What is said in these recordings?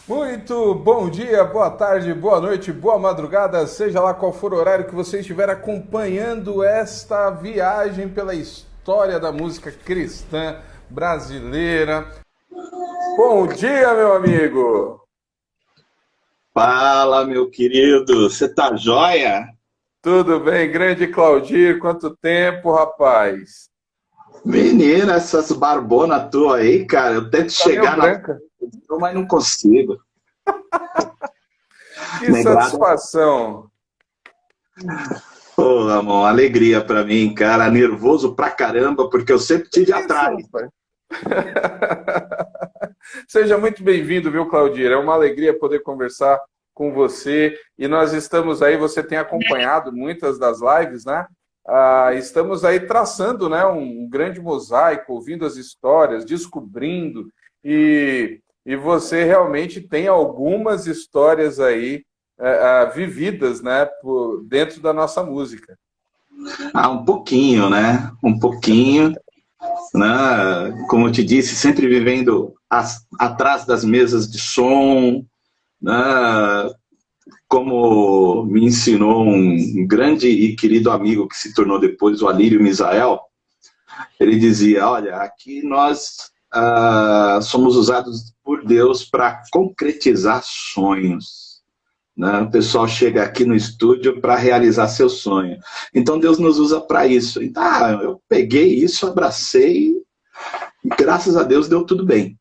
Muito bom dia, boa tarde, boa noite, boa madrugada, seja lá qual for o horário que você estiver acompanhando esta viagem pela história da música cristã brasileira. Bom dia, meu amigo! Fala, meu querido, você tá joia? Tudo bem, grande Claudir? Quanto tempo, rapaz? Menina, essas barbonas tuas aí, cara, eu tento Tá meio chegar na branca. televisão, mas não consigo. Que Negrada, satisfação! pô, amor, alegria pra mim, cara, nervoso pra caramba, porque eu sempre tive Que isso, atrás. rapaz? Seja muito bem-vindo, viu, Claudir? É uma alegria poder conversar com você. E nós estamos aí, você tem acompanhado muitas das lives, né? Estamos aí traçando, né, um grande mosaico, ouvindo as histórias, descobrindo. E você realmente tem algumas histórias aí vividas, né, dentro da nossa música. Ah, um pouquinho, né? Um pouquinho, né? Como eu te disse, sempre vivendo atrás das mesas de som, né? Como me ensinou um grande e querido amigo que se tornou depois o Alírio Misael, ele dizia, olha, aqui nós somos usados por Deus para concretizar sonhos. Né? O pessoal chega aqui no estúdio para realizar seu sonho. Então Deus nos usa para isso. Então, eu peguei isso, abracei e graças a Deus deu tudo bem.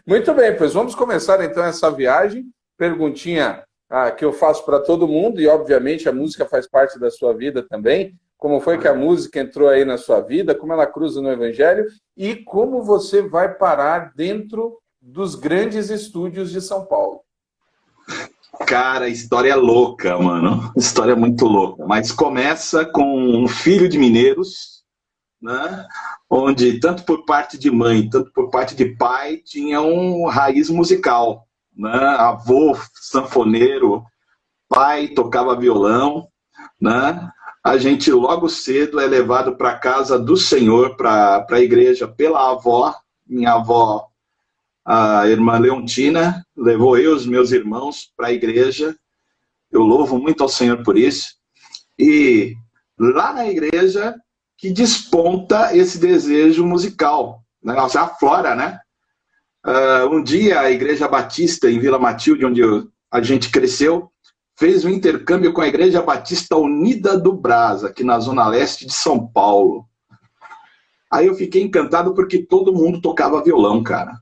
Muito bem, pois vamos começar então essa viagem. Perguntinha que eu faço para todo mundo, e obviamente a música faz parte da sua vida também. Como foi que a música entrou aí na sua vida, como ela cruza no Evangelho e como você vai parar dentro dos grandes estúdios de São Paulo. Cara, história é louca, mano. História muito louca. Mas começa com um filho de mineiros, né? Onde tanto por parte de mãe, tanto por parte de pai, tinha um raiz musical, né? Avô sanfoneiro, pai tocava violão, né? A gente logo cedo é levado para a casa do Senhor, para a igreja, pela avó. Minha avó, a irmã Leontina, levou eu e os meus irmãos para a igreja. Eu louvo muito ao Senhor por isso. E lá na igreja que desponta esse desejo musical. O negócio aflora, né? Um dia a Igreja Batista em Vila Matilde, onde a gente cresceu, fez um intercâmbio com a Igreja Batista Unida do Brás, aqui na zona leste de São Paulo. Aí eu fiquei encantado porque todo mundo tocava violão, cara.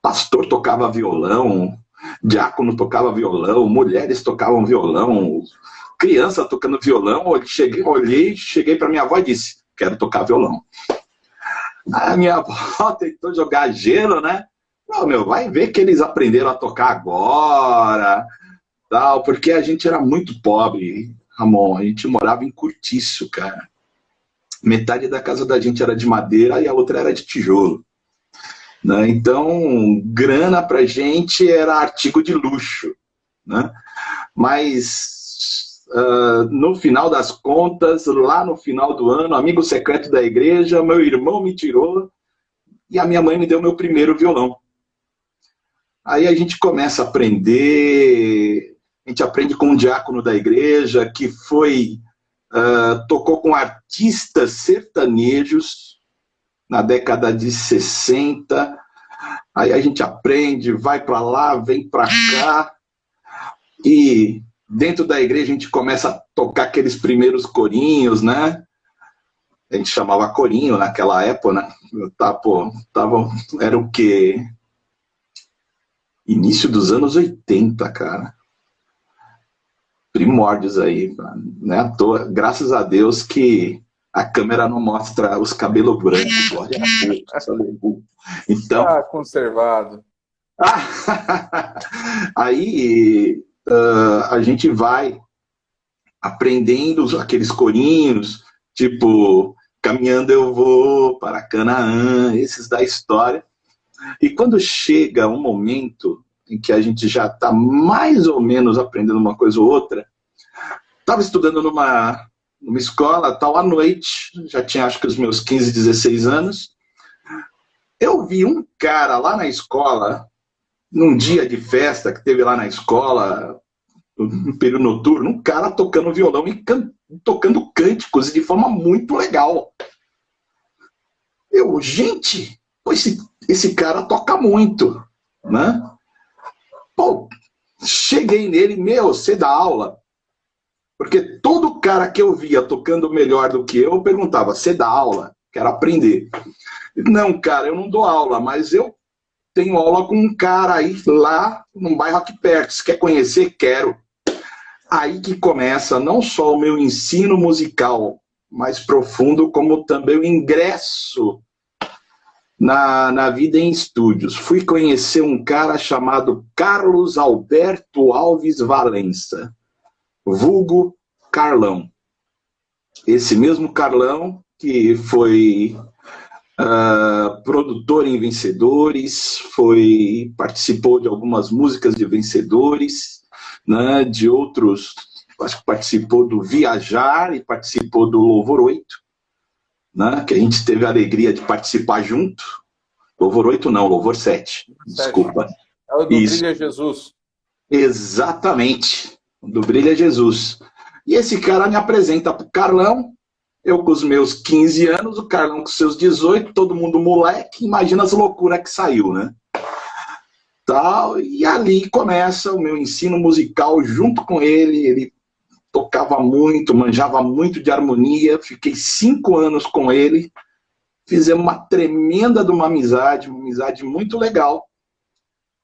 Pastor tocava violão, diácono tocava violão, mulheres tocavam violão, criança tocando violão. Olhei, cheguei para minha avó e disse, quero tocar violão. A minha avó tentou jogar gelo, né? Não, meu, vai ver que eles aprenderam a tocar agora, tal, porque a gente era muito pobre, Ramon. A gente morava em Cortiço, cara. Metade da casa da gente era de madeira e a outra era de tijolo. Né? Então, grana pra gente era artigo de luxo. Né? Mas, no final das contas, lá no final do ano, amigo secreto da igreja, meu irmão me tirou e a minha mãe me deu meu primeiro violão. Aí a gente começa a aprender, a gente aprende com um diácono da igreja que tocou com artistas sertanejos na década de 60. Aí a gente aprende, vai para lá, vem para cá, e dentro da igreja a gente começa a tocar aqueles primeiros corinhos, né? A gente chamava corinho naquela época, né? Era o quê? Início dos anos 80, cara. Primórdios aí, né? À toa, graças a Deus que a câmera não mostra os cabelos brancos, glória a Deus. Então, Conservado. aí a gente vai aprendendo aqueles corinhos, tipo, caminhando eu vou para Canaã, esses da história. E quando chega um momento em que a gente já está mais ou menos aprendendo uma coisa ou outra, estava estudando numa escola, tal, à noite, já tinha acho que os meus 15, 16 anos, eu vi um cara lá na escola num dia de festa que teve lá na escola, no período noturno, um cara tocando violão e tocando cânticos de forma muito legal. Gente, esse cara toca muito, né? Pô, cheguei nele, você dá aula? Porque todo cara que eu via tocando melhor do que eu perguntava, você dá aula? Quero aprender. Não, cara, eu não dou aula, mas eu tenho aula com um cara aí lá num bairro aqui perto. Se quer conhecer? Quero. Aí que começa não só o meu ensino musical mais profundo, como também o ingresso na vida em estúdios. Fui conhecer um cara chamado Carlos Alberto Alves Valença, vulgo Carlão. Esse mesmo Carlão que foi produtor em Vencedores, participou de algumas músicas de Vencedores, né, de outros, acho que participou do Viajar e participou do Louvor 8, né, que a gente teve a alegria de participar junto. Louvor 8 não, Louvor 7, desculpa. É o do Brilha Jesus. Exatamente, do Brilha Jesus. E esse cara me apresenta para o Carlão, eu com os meus 15 anos, o Carlão com seus 18, todo mundo moleque, imagina as loucuras que saiu, né? Tal, e ali começa o meu ensino musical junto com ele tocava muito, manjava muito de harmonia, fiquei 5 anos com ele, fizemos uma tremenda de uma amizade muito legal.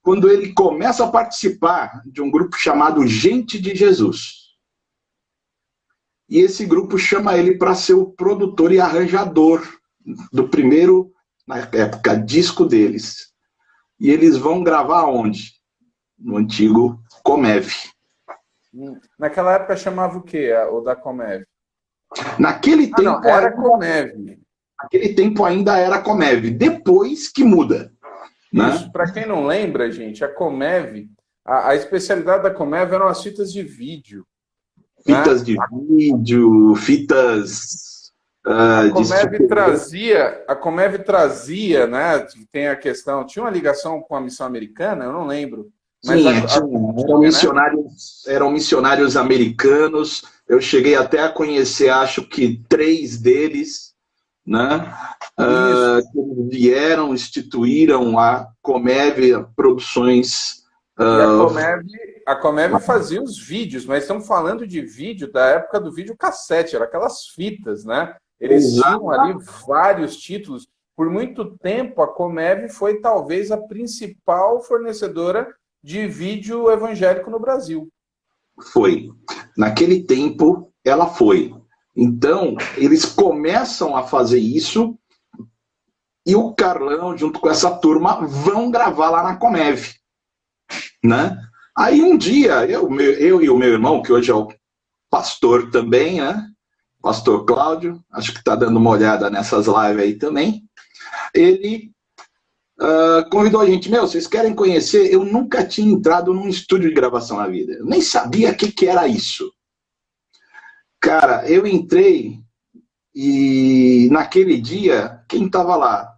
Quando ele começa a participar de um grupo chamado Gente de Jesus. E esse grupo chama ele para ser o produtor e arranjador do primeiro, na época, disco deles. E eles vão gravar onde? No antigo Comev. Naquela época chamava o quê, o da Comev? Naquele tempo... Não, era Comev. Naquele tempo ainda era Comev. Depois que muda. Né? Isso, para quem não lembra, gente, a Comev, a especialidade da Comev eram as fitas de vídeo. Fitas de vídeo, fitas... A Comev trazia, né? Tem a questão... Tinha uma ligação com a missão americana? Eu não lembro. Mas eram missionários americanos. Eu cheguei até a conhecer, acho que 3 deles, né? Que vieram, instituíram a Comev Produções. A Comev fazia os vídeos, mas estamos falando de vídeo da época do videocassete, eram aquelas fitas, né? Eles tinham ali vários títulos. Por muito tempo, a Comev foi talvez a principal fornecedora de vídeo evangélico no Brasil. Foi. Naquele tempo, ela foi. Então, eles começam a fazer isso e o Carlão, junto com essa turma, vão gravar lá na Comev. Né? Aí um dia, eu e o meu irmão, que hoje é o pastor também, né? Pastor Cláudio, acho que está dando uma olhada nessas lives aí também, ele convidou a gente, vocês querem conhecer? Eu nunca tinha entrado num estúdio de gravação na vida, eu nem sabia o que era isso. Cara, eu entrei e naquele dia, quem estava lá?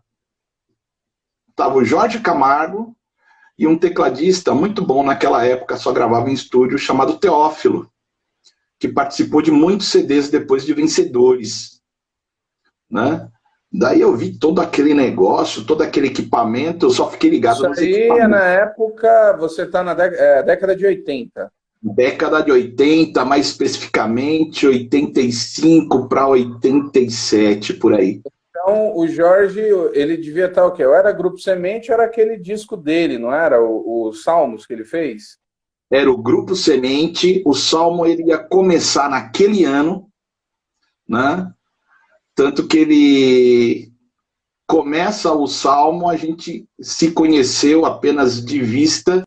Estava o Jorge Camargo e um tecladista muito bom naquela época, só gravava em estúdio, chamado Teófilo, que participou de muitos CDs depois de Vencedores. Né? Daí eu vi todo aquele negócio, todo aquele equipamento, eu só fiquei ligado nos equipamentos. Isso aí, na época, você está na década de 80. Década de 80, mais especificamente 85 para 87, por aí. Então, o Jorge, ele devia estar o quê? Ou era Grupo Semente, ou era aquele disco dele, não era? O Salmos que ele fez? Era o Grupo Semente, o Salmo ele ia começar naquele ano, né? Tanto que ele começa o Salmo, a gente se conheceu apenas de vista,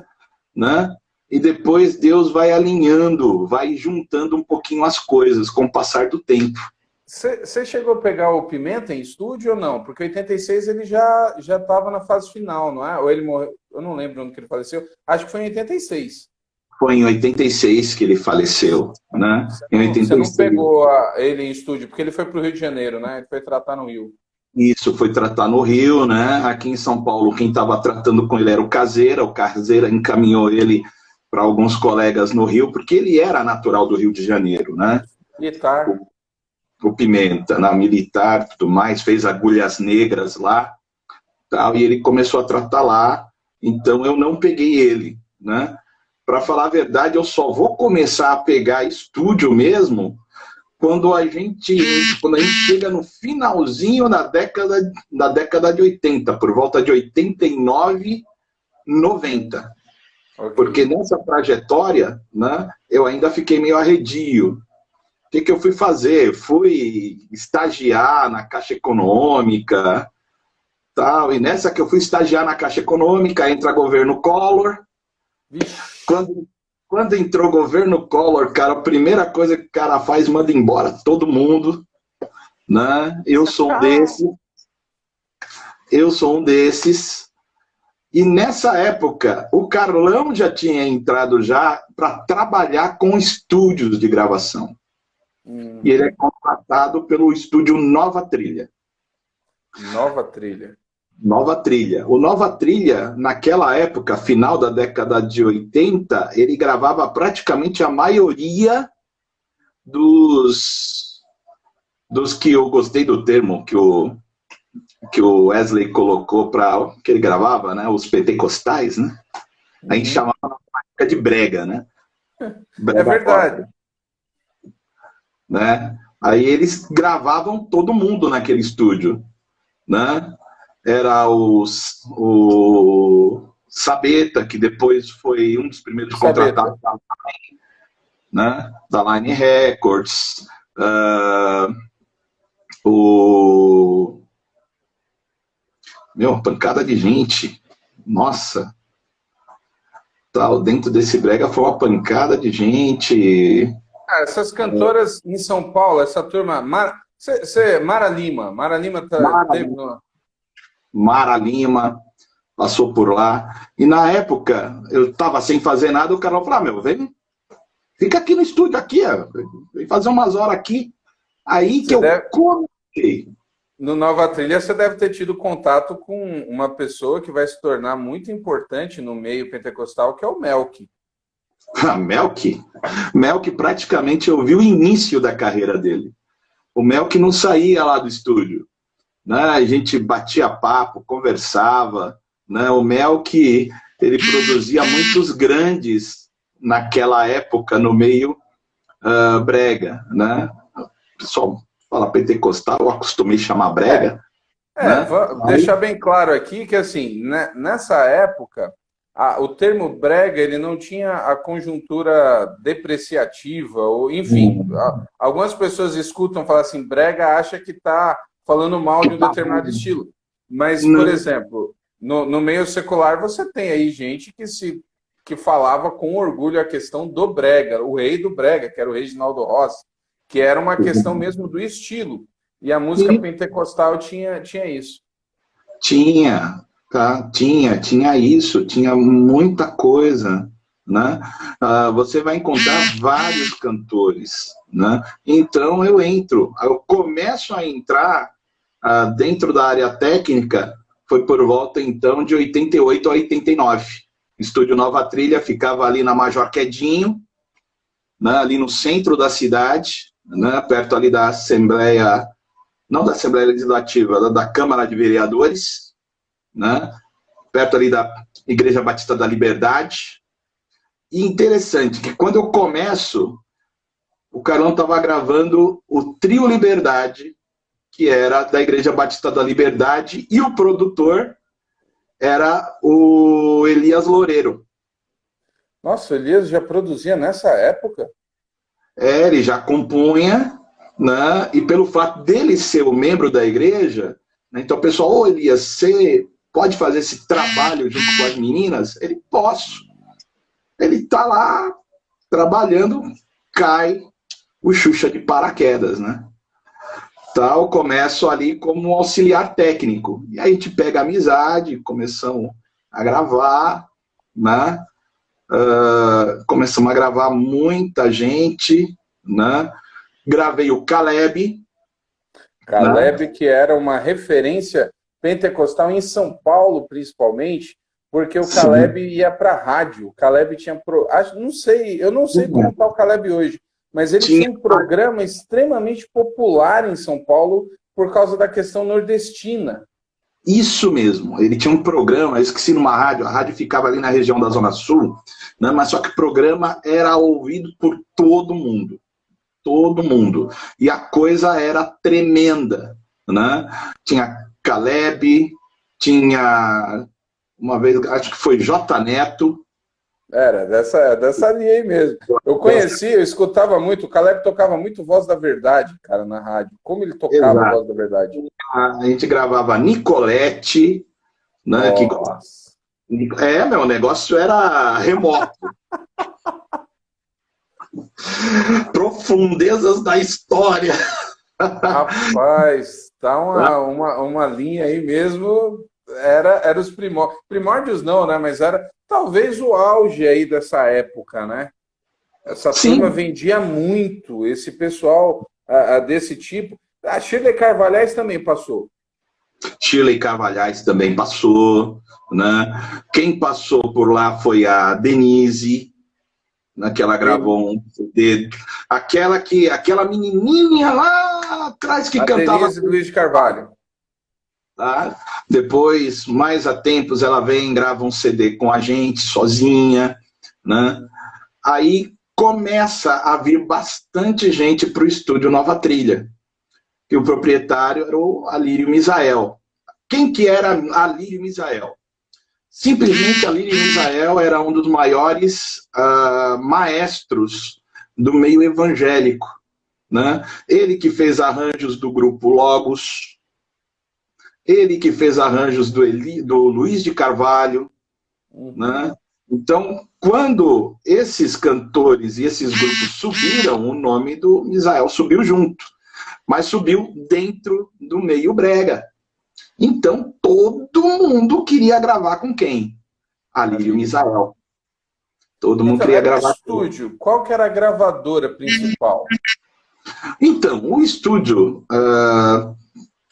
né? E depois Deus vai alinhando, vai juntando um pouquinho as coisas com o passar do tempo. Você chegou a pegar o Pimenta em estúdio ou não? Porque em 86 ele já estava na fase final, não é? Ou ele morreu? Eu não lembro onde que ele faleceu. Acho que foi em 86. Foi em 86 que ele faleceu, né? Você não pegou ele em estúdio, porque ele foi para o Rio de Janeiro, né? Ele foi tratar no Rio. Isso foi tratar no Rio, né? Aqui em São Paulo, quem estava tratando com ele era o Caseira encaminhou ele para alguns colegas no Rio, porque ele era natural do Rio de Janeiro, né? Militar. O Pimenta, né? Militar, tudo mais, fez agulhas negras lá, tal, e ele começou a tratar lá, então eu não peguei ele, né? Para falar a verdade, eu só vou começar a pegar estúdio mesmo quando a gente chega no finalzinho da década de 80, por volta de 89, 90. Okay. Porque nessa trajetória, né, eu ainda fiquei meio arredio. O que eu fui fazer? Fui estagiar na Caixa Econômica, tal, e nessa que eu fui estagiar na Caixa Econômica, entra governo Collor. Quando entrou o governo Collor, cara, a primeira coisa que o cara faz, manda embora todo mundo, né? Eu sou um desses. E nessa época, o Carlão já tinha entrado já para trabalhar com estúdios de gravação. E ele é contratado pelo estúdio Nova Trilha. Nova Trilha. Nova Trilha. O Nova Trilha, naquela época, final da década de 80, ele gravava praticamente a maioria dos que eu gostei do termo que o Wesley colocou para que ele gravava, né? Os pentecostais, né? A gente chamava na prática de brega, né? Brega, é verdade. Rock, né? Aí eles gravavam todo mundo naquele estúdio, né? Era o Sabeta, que depois foi um dos primeiros contratados da Line, né? Da Line Records. Meu, pancada de gente. Nossa. Tal, dentro desse brega foi uma pancada de gente. Essas cantoras em São Paulo, essa turma... Mara Lima. Mara Lima teve... Mara Lima passou por lá. E na época, eu estava sem fazer nada, o cara falou, meu, vem, fica aqui no estúdio, aqui, ó, vem fazer umas horas aqui. Aí que eu comecei. No Nova Trilha, você deve ter tido contato com uma pessoa que vai se tornar muito importante no meio pentecostal, que é o Melk. Melk praticamente eu vi o início da carreira dele. O Melk não saía lá do estúdio, né? A gente batia papo, conversava, né? O Melk, ele produzia muitos grandes naquela época no meio brega, né? O pessoal fala pentecostal, eu acostumei a chamar brega. Né? Deixar bem claro aqui que, assim, né, nessa época, o termo brega, ele não tinha a conjuntura depreciativa, ou, enfim, algumas pessoas escutam falar assim, brega acha que está falando mal de um determinado estilo. Mas, por exemplo, no meio secular, você tem aí gente que falava com orgulho a questão do brega, o rei do brega, que era o Reginaldo Rossi, que era uma questão mesmo do estilo. E a música pentecostal tinha isso. Tinha, tá? Tinha isso, tinha muita coisa, né? Você vai encontrar vários cantores, né? Então eu começo a entrar dentro da área técnica, foi por volta então de 88 a 89. O Estúdio Nova Trilha ficava ali na Major Quedinho, né? Ali no centro da cidade, né? Perto ali da Assembleia, não da Assembleia Legislativa, da Câmara de Vereadores, né? Perto ali da Igreja Batista da Liberdade. E interessante que quando eu começo, o Carlão estava gravando o Trio Liberdade, que era da Igreja Batista da Liberdade, e o produtor era o Elias Loureiro. Nossa, o Elias já produzia nessa época? Ele já compunha, né? E pelo fato dele ser o membro da igreja, né? Então o pessoal, Elias, você pode fazer esse trabalho junto com as meninas? Ele, posso. Ele tá lá trabalhando, cai o Xuxa de paraquedas, né? Então eu começo ali como um auxiliar técnico. E aí a gente pega amizade, começamos a gravar, né? Começamos a gravar muita gente, né? Gravei o Caleb. né? Caleb, que era uma referência pentecostal em São Paulo, principalmente, porque o Sim. Caleb ia para a rádio. O Caleb tinha. Não sei, eu não sei como está o Caleb hoje, mas ele Tinha tinha um programa extremamente popular em São Paulo por causa da questão nordestina. isso mesmo. Ele tinha um programa, eu esqueci numa rádio, a rádio ficava ali na região da Zona Sul, né? Mas só que o programa era ouvido por todo mundo. Todo mundo. E a coisa era tremenda, né? Tinha Caleb, tinha uma vez, acho que foi J Neto. Era, dessa linha aí mesmo. Eu conhecia, eu escutava muito, o Caleb tocava muito Voz da Verdade, cara, na rádio. Como ele tocava Exato. Voz da Verdade? A gente gravava Nicolette, né? Nossa. Meu negócio era remoto. Profundezas da história. Rapaz, tá uma linha aí mesmo. Era os primórdios, não, né? Mas era talvez o auge aí dessa época, né? Essa turma Sim, vendia muito, esse pessoal desse tipo. A Shirley Carvalhais também passou. Shirley Carvalhais também passou, né? Quem passou por lá foi a Denise, né, que ela gravou um CD. Aquela menininha lá atrás que A cantava. Denise Luiz de Carvalho. Tá? Depois, mais a tempos, ela vem e grava um CD com a gente, sozinha, né? Aí começa a vir bastante gente para o estúdio Nova Trilha, que o proprietário era o Alírio Misael. Quem que era Alírio Misael? Simplesmente Alírio Misael era um dos maiores maestros do meio evangélico, né? Ele que fez arranjos do grupo Logos, ele que fez arranjos do Luiz de Carvalho, né? Então, quando esses cantores e esses grupos subiram, o nome do Misael subiu junto, mas subiu dentro do meio brega. Então, todo mundo queria gravar com quem? Alírio Misael. Todo mundo Então, queria era um gravar com ele. estúdio. Qual que era a gravadora principal? Então, o estúdio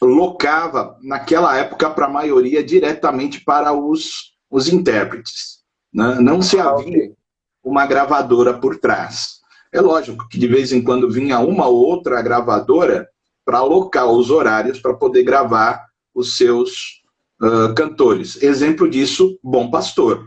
locava, naquela época, para a maioria, diretamente para os intérpretes. Né? Não se havia Ok. uma gravadora por trás. É lógico que de vez em quando vinha uma ou outra gravadora para alocar os horários para poder gravar os seus cantores. Exemplo disso, Bom Pastor.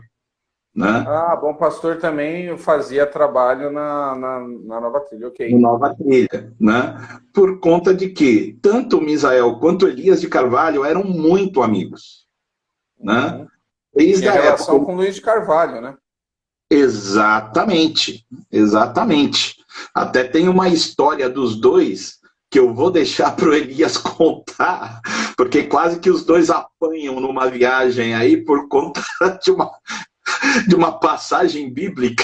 Né? Bom Pastor também fazia trabalho na Nova Trilha, No ok. Nova Trilha, né? Por conta de que tanto o Misael quanto Elias de Carvalho eram muito amigos, né? Uhum. E Desde tinha a época. relação com o Luiz de Carvalho, né? Exatamente, exatamente. Até tem uma história dos dois que eu vou deixar para o Elias contar, porque quase que os dois apanham numa viagem aí por conta de uma passagem bíblica.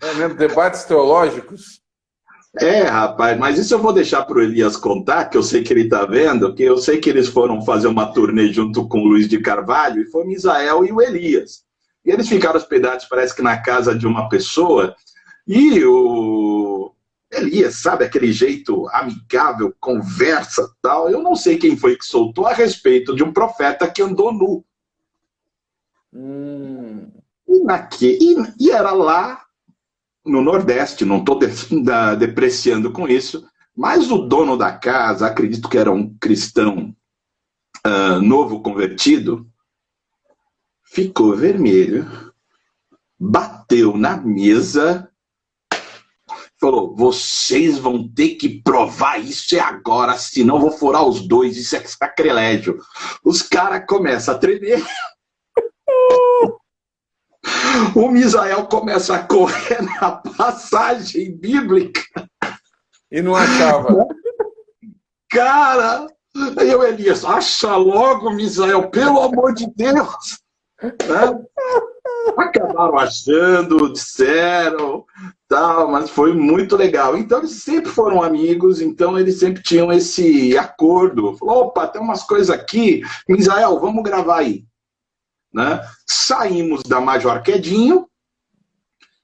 É mesmo, debates teológicos. Rapaz, mas isso eu vou deixar para o Elias contar, que eu sei que ele está vendo, que eu sei que eles foram fazer uma turnê junto com o Luiz de Carvalho, e foi o Misael e o Elias. E eles ficaram hospedados, parece que na casa de uma pessoa, e o Elias, sabe, aquele jeito amigável, conversa tal. Eu não sei quem foi que soltou a respeito de um profeta que andou nu. E era lá no Nordeste, não estou depreciando com isso, mas o dono da casa, acredito que era um cristão novo convertido, ficou vermelho, bateu na mesa, falou: vocês vão ter que provar isso agora, senão vou furar os dois, isso é sacrilégio. Os caras começam a tremer. O Misael começa a correr na passagem bíblica. E não achava. Cara, aí o Elias, acha logo, Misael, pelo amor de Deus. Né? Acabaram achando, disseram, tal, mas foi muito legal. Então eles sempre foram amigos, então eles sempre tinham esse acordo. Falou: opa, tem umas coisas aqui, Misael, vamos gravar aí. Né? Saímos da Major Quedinho,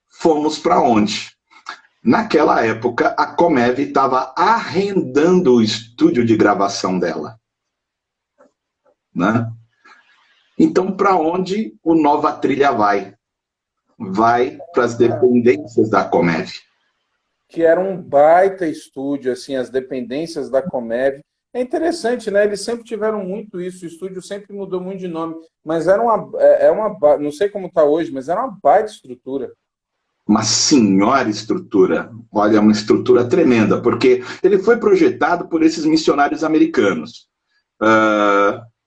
fomos para onde? Naquela época, a Comev estava arrendando o estúdio de gravação dela. Né? Então, para onde o Nova Trilha vai? Vai para as dependências da Comev. Que era um baita estúdio, assim, as dependências da Comev. É interessante, né? Eles sempre tiveram muito isso, o estúdio sempre mudou muito de nome, mas era não sei como está hoje, mas era uma baita estrutura. Uma senhora estrutura, olha, uma estrutura tremenda, porque ele foi projetado por esses missionários americanos.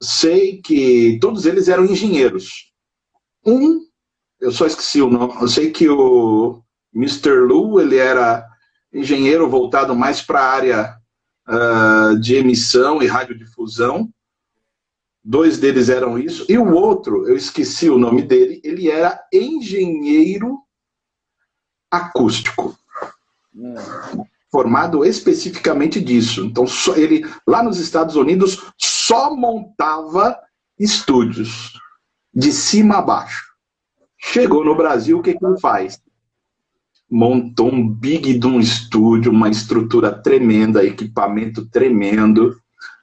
Sei que todos eles eram engenheiros. Eu só esqueci o nome, eu sei que o Mr. Lu, ele era engenheiro voltado mais para a área de emissão e radiodifusão. 2 deles eram isso, e o outro, eu esqueci o nome dele, ele era engenheiro acústico, formado especificamente disso. Então, ele, lá nos Estados Unidos, só montava estúdios, de cima a baixo. Chegou no Brasil, o que ele faz? Montou um big de um estúdio, uma estrutura tremenda, equipamento tremendo,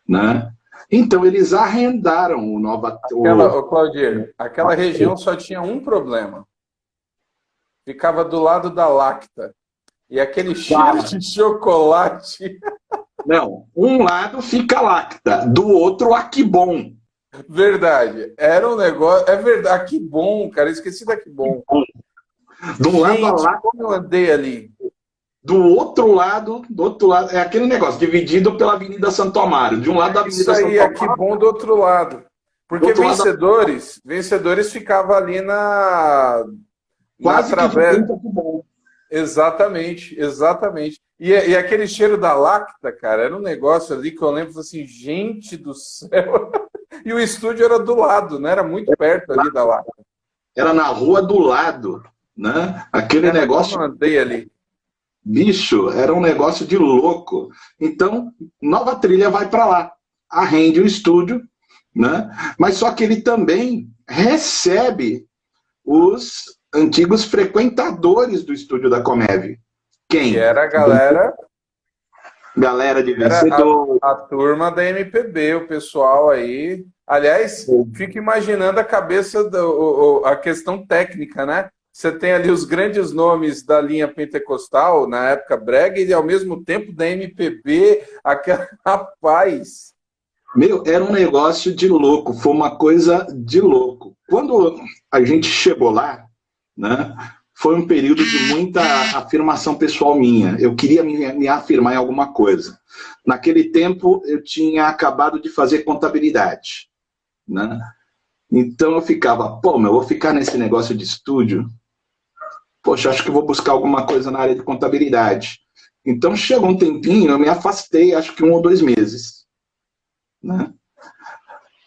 né? Então, eles arrendaram o Nova... Claudir, aquela região só tinha um problema. Ficava do lado da Lacta. E aquele cheiro de chocolate... Não, um lado fica Lacta, do outro Aquibom. Verdade. Era um negócio... É verdade. Aquibom, cara. Esqueci da Aquibom. Do lado a Lacta... Como eu andei ali. Do outro lado, é aquele negócio, dividido pela Avenida Santo Amaro. De um lado da Avenida Santo Amaro. Isso aí, Aquibom do outro lado. Porque vencedores ficava ali na... Quase através... que bom. Exatamente. E aquele cheiro da Lacta, cara, era um negócio ali que eu lembro assim, gente do céu. E o estúdio era do lado, né? Era muito perto ali da Lacta. Era na rua do lado, né? Aquele negócio... Eu andei ali. Bicho, era um negócio de louco. Então, Nova Trilha vai para lá. Arrende o estúdio, né? Mas só que ele também recebe os antigos frequentadores do estúdio da Comev. Quem? Que era a galera... Galera de Vencedor. A turma da MPB, o pessoal aí... Aliás, fico imaginando a cabeça, a questão técnica, né? Você tem ali os grandes nomes da linha pentecostal, na época brega, e ao mesmo tempo da MPB, rapaz... Meu, era um negócio de louco, foi uma coisa de louco. Quando a gente chegou lá, né, foi um período de muita afirmação pessoal minha. Eu queria me afirmar em alguma coisa. Naquele tempo, eu tinha acabado de fazer contabilidade. Né? Então eu ficava, eu vou ficar nesse negócio de estúdio? Poxa, acho que eu vou buscar alguma coisa na área de contabilidade. Então chegou um tempinho, eu me afastei, acho que 1 ou 2 meses. Né?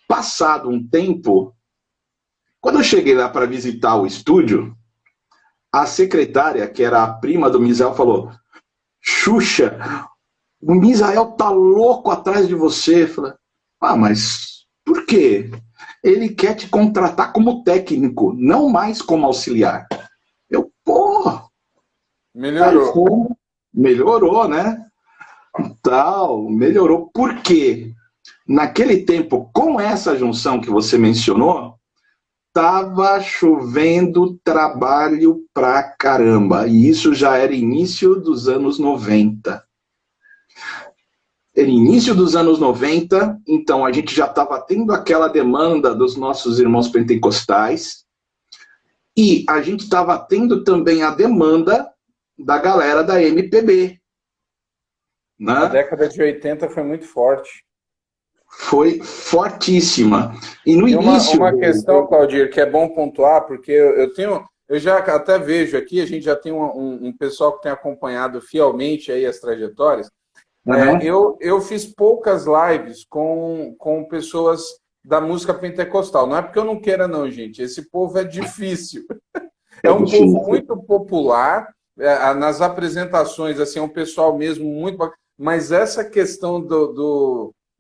Passado um tempo, quando eu cheguei lá para visitar o estúdio, a secretária, que era a prima do Misael, falou: Xuxa, o Misael tá louco atrás de você. Eu falei, mas por quê? Ele quer te contratar como técnico, não mais como auxiliar. Melhorou. Melhorou, né? Melhorou. Por quê? Naquele tempo, com essa junção que você mencionou, tava chovendo trabalho pra caramba. E isso já era início dos anos 90. Era início dos anos 90, então a gente já estava tendo aquela demanda dos nossos irmãos pentecostais e a gente estava tendo também a demanda da galera da MPB. Né? A década de 80 foi muito forte. Foi fortíssima. E no início... Uma questão, Claudir, que é bom pontuar, porque eu já até vejo aqui, a gente já tem um pessoal que tem acompanhado fielmente aí as trajetórias. Uhum. Eu fiz poucas lives com pessoas da música pentecostal. Não é porque eu não queira, não, gente. Esse povo é difícil. É um povo muito popular. Nas apresentações, assim, é um pessoal mesmo muito... Mas essa questão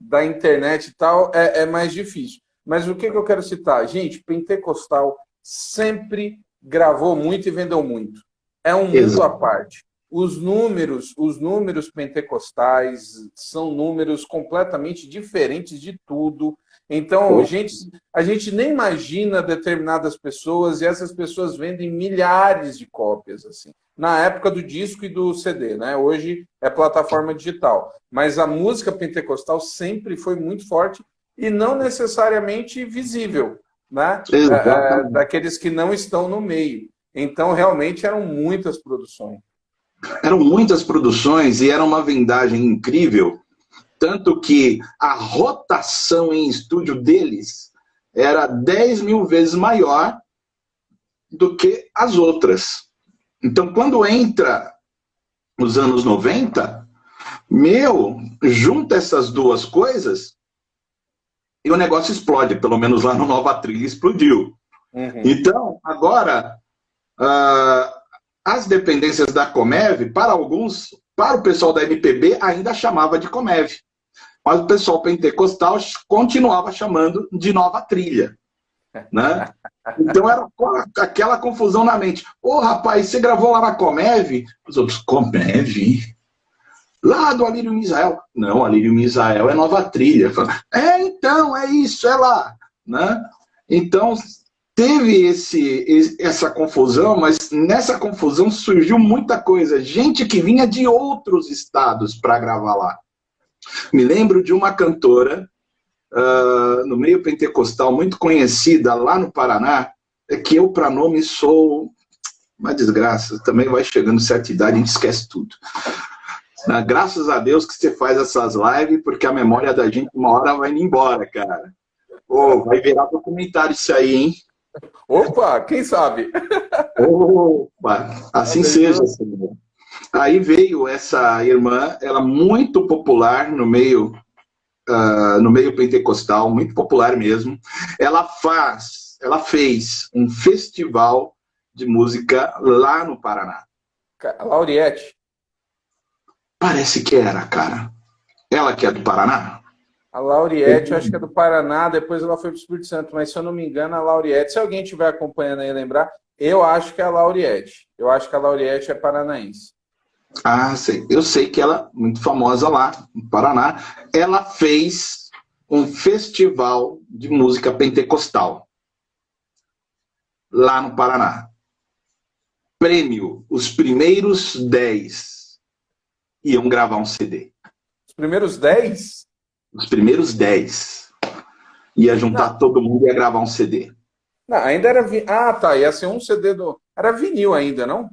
da internet e tal é mais difícil. Mas o que eu quero citar? Gente, pentecostal sempre gravou muito e vendeu muito. É um mundo à parte. os números pentecostais são números completamente diferentes de tudo. Então, a gente nem imagina determinadas pessoas, e essas pessoas vendem milhares de cópias, assim. Na época do disco e do CD, né? Hoje é plataforma digital. Mas a música pentecostal sempre foi muito forte e não necessariamente visível, né? Daqueles que não estão no meio. Então, realmente, eram muitas produções. Eram muitas produções e era uma vendagem incrível. Tanto que a rotação em estúdio deles era 10 mil vezes maior do que as outras. Então, quando entra os anos 90, junta essas duas coisas e o negócio explode. Pelo menos lá no Nova Trilha explodiu. Uhum. Então, agora, as dependências da Comev, para alguns, para o pessoal da MPB, ainda chamava de Comev. Mas o pessoal pentecostal continuava chamando de Nova Trilha. Né? Então era aquela confusão na mente. Ô, rapaz, você gravou lá na Comev? Os outros, Comev? Lá do Alírio Misael. Não, Alírio Misael é Nova Trilha. Então, é isso, é lá. Né? Então, teve essa confusão, mas nessa confusão surgiu muita coisa. Gente que vinha de outros estados para gravar lá. Me lembro de uma cantora no meio pentecostal muito conhecida lá no Paraná, que eu, para nome, sou uma desgraça. Também vai chegando certa idade, a gente esquece tudo. Graças a Deus que você faz essas lives, porque a memória da gente uma hora vai indo embora, cara. Vai virar documentário isso aí, hein? Opa, quem sabe? Opa, assim seja, senhor. Aí veio essa irmã, ela muito popular no meio pentecostal, muito popular mesmo. Ela fez um festival de música lá no Paraná. A Lauriette. Parece que era, cara. Ela que é do Paraná? A Lauriette, eu acho que é do Paraná, depois ela foi para o Espírito Santo, mas se eu não me engano, a Lauriette, se alguém estiver acompanhando aí lembrar, eu acho que é a Lauriette. Eu acho que a Lauriette é paranaense. Ah, sei. Eu sei que ela, muito famosa lá no Paraná, ela fez um festival de música pentecostal lá no Paraná. Prêmio, os primeiros 10 iam gravar um CD. Os primeiros 10? Os primeiros 10. Ia juntar todo mundo e ia gravar um CD. Não, ainda era... Ah, tá, ia ser um CD do... Era vinil ainda, não?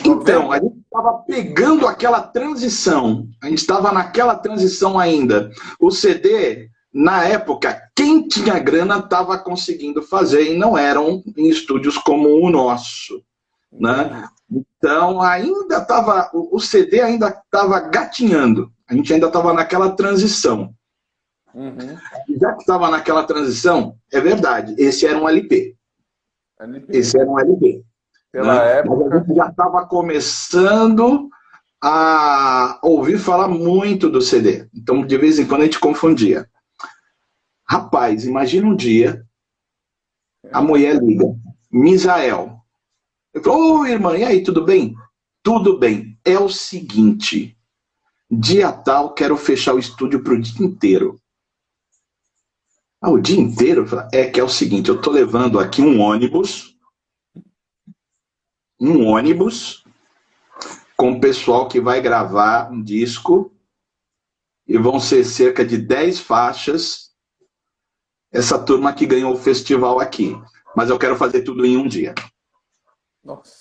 Então, a gente estava pegando aquela transição. A gente estava naquela transição ainda. O CD, na época, quem tinha grana estava conseguindo fazer e não eram em estúdios como o nosso. Né? Então, ainda estava... O CD ainda estava gatinhando. A gente ainda estava naquela transição. Uhum. E já que estava naquela transição, é verdade, esse era um LP. Esse era um LP. Pela época... Mas a gente já estava começando a ouvir falar muito do CD. Então, de vez em quando, a gente confundia. Rapaz, imagina um dia, a mulher liga, Misael. Eu falo, ô, irmã, e aí, tudo bem? Tudo bem. É o seguinte, dia tal, quero fechar o estúdio para o dia inteiro. Ah, o dia inteiro? Que é o seguinte, eu tô levando aqui um ônibus com o pessoal que vai gravar um disco e vão ser cerca de 10 faixas, essa turma que ganhou o festival aqui. Mas eu quero fazer tudo em um dia. Nossa.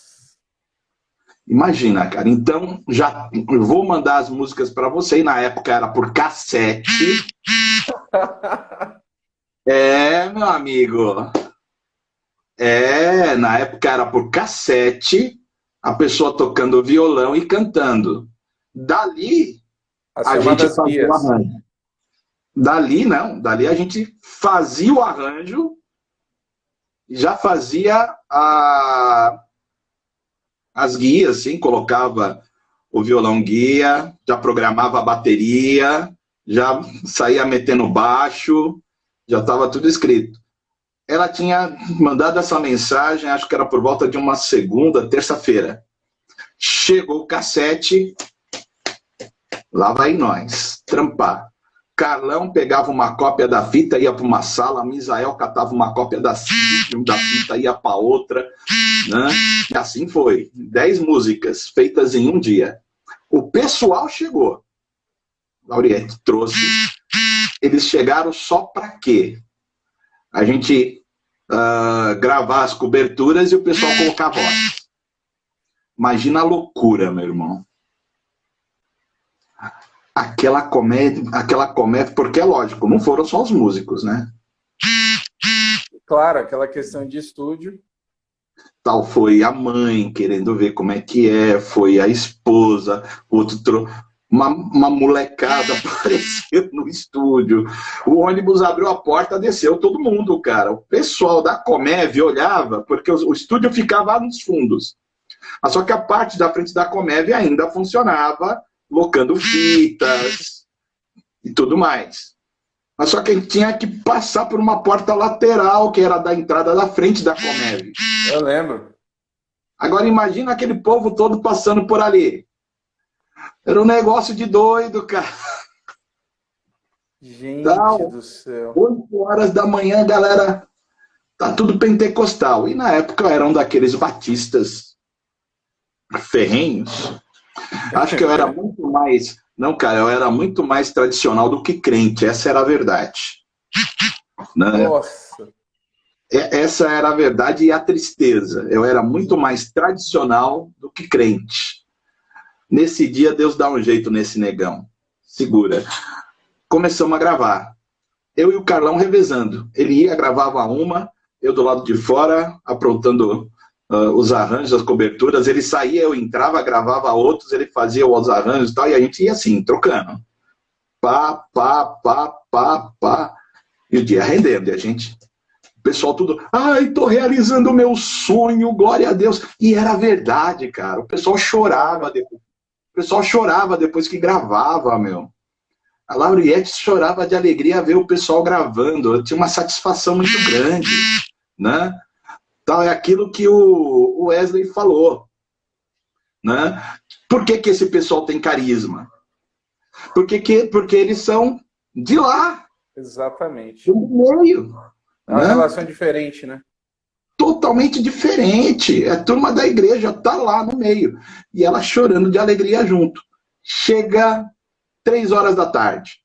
Imagina, cara. Então, já vou mandar as músicas para você. E na época era por cassete. Meu amigo. Na época era por cassete, a pessoa tocando violão e cantando. Dali, a gente fazia o arranjo. Dali a gente fazia o arranjo, já fazia as guias, assim, colocava o violão guia, já programava a bateria, já saía metendo baixo, já estava tudo escrito. Ela tinha mandado essa mensagem, acho que era por volta de uma segunda, terça-feira. Chegou o cassete, lá vai nós, trampar. Carlão pegava uma cópia da fita, ia para uma sala, Misael catava uma cópia da fita, ia para outra, né? E assim foi. 10 músicas feitas em um dia. O pessoal chegou. Lauriette trouxe. Eles chegaram só para quê? A gente gravar as coberturas e o pessoal colocar voz. Imagina a loucura, meu irmão. Aquela comédia, porque é lógico, não foram só os músicos, né? Claro, aquela questão de estúdio. Tal foi a mãe querendo ver como é que é, foi a esposa, uma molecada apareceu no estúdio, o ônibus abriu a porta, desceu todo mundo, cara. O pessoal da Comev olhava, porque o estúdio ficava lá nos fundos. Mas só que a parte da frente da Comev ainda funcionava, locando fitas e tudo mais. Mas só que a gente tinha que passar por uma porta lateral, que era da entrada da frente da Comev. Eu lembro. Agora imagina aquele povo todo passando por ali. Era um negócio de doido, cara. Gente então, do céu. 8 horas da manhã, galera, tá tudo pentecostal. E na época eu era um daqueles batistas ferrenhos. Acho que eu era muito mais... Não, cara, eu era muito mais tradicional do que crente. Essa era a verdade. Né? Nossa. Essa era a verdade e a tristeza. Eu era muito mais tradicional do que crente. Nesse dia, Deus dá um jeito nesse negão. Segura. Começamos a gravar. Eu e o Carlão revezando. Ele ia, gravava uma, eu do lado de fora, aprontando os arranjos, as coberturas. Ele saía, eu entrava, gravava outros, ele fazia os arranjos e tal, e a gente ia assim, trocando. Pá, pá, pá, pá, pá. E o dia rendendo, e a gente... O pessoal tudo, ai, tô realizando o meu sonho, glória a Deus. E era verdade, cara. O pessoal chorava depois. O pessoal chorava depois que gravava, meu. A Lauriette chorava de alegria ver o pessoal gravando. Eu tinha uma satisfação muito grande, né? Então é aquilo que o Wesley falou, né? Por que esse pessoal tem carisma? Porque eles são de lá. Exatamente. Do meio. É uma relação diferente, né? Totalmente diferente. A turma da igreja tá lá no meio. E ela chorando de alegria junto. Chega 3 horas da tarde.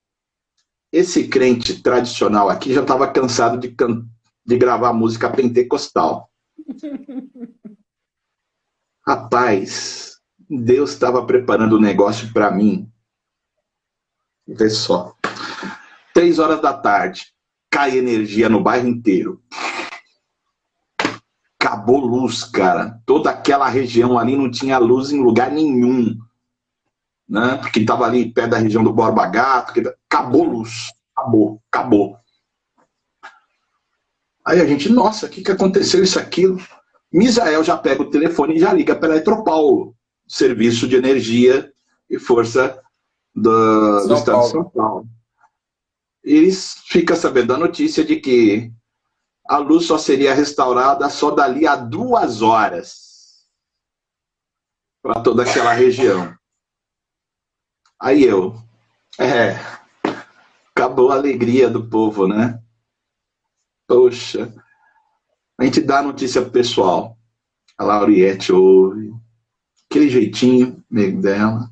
Esse crente tradicional aqui já estava cansado de gravar música pentecostal. Rapaz, Deus estava preparando um negócio para mim. Vê só. 3 horas da tarde. Cai energia no bairro inteiro. Acabou luz, cara. Toda aquela região ali não tinha luz em lugar nenhum. Né? Porque estava ali perto da região do Borba Gato. Acabou luz. Acabou. Aí a gente, nossa, o que aconteceu isso, aquilo? Misael já pega o telefone e já liga para a Eletropaulo, Serviço de Energia e Força do Estado de São Paulo. Eles ficam sabendo da notícia de que a luz só seria restaurada só dali a 2 horas para toda aquela região. Aí acabou a alegria do povo, né? Poxa, a gente dá a notícia pro pessoal. A Lauriette ouve, aquele jeitinho meio dela.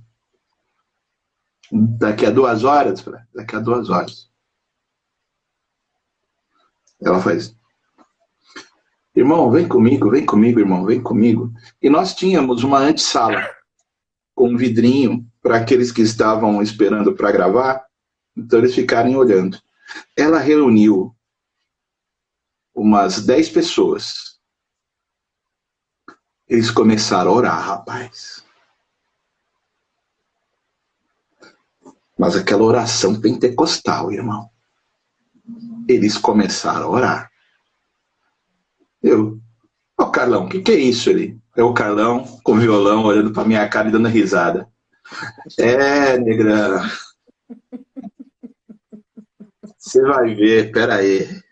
Daqui a 2 horas, daqui a 2 horas. Ela faz, irmão, vem comigo, irmão, vem comigo. E nós tínhamos uma antessala com um vidrinho para aqueles que estavam esperando para gravar, então eles ficarem olhando. Ela reuniu umas 10 pessoas. Eles começaram a orar, rapaz. Mas aquela oração pentecostal, irmão. Eles começaram a orar. Carlão, o que é isso ali? É o Carlão com o violão olhando pra minha cara e dando risada. Negra. Você vai ver, peraí.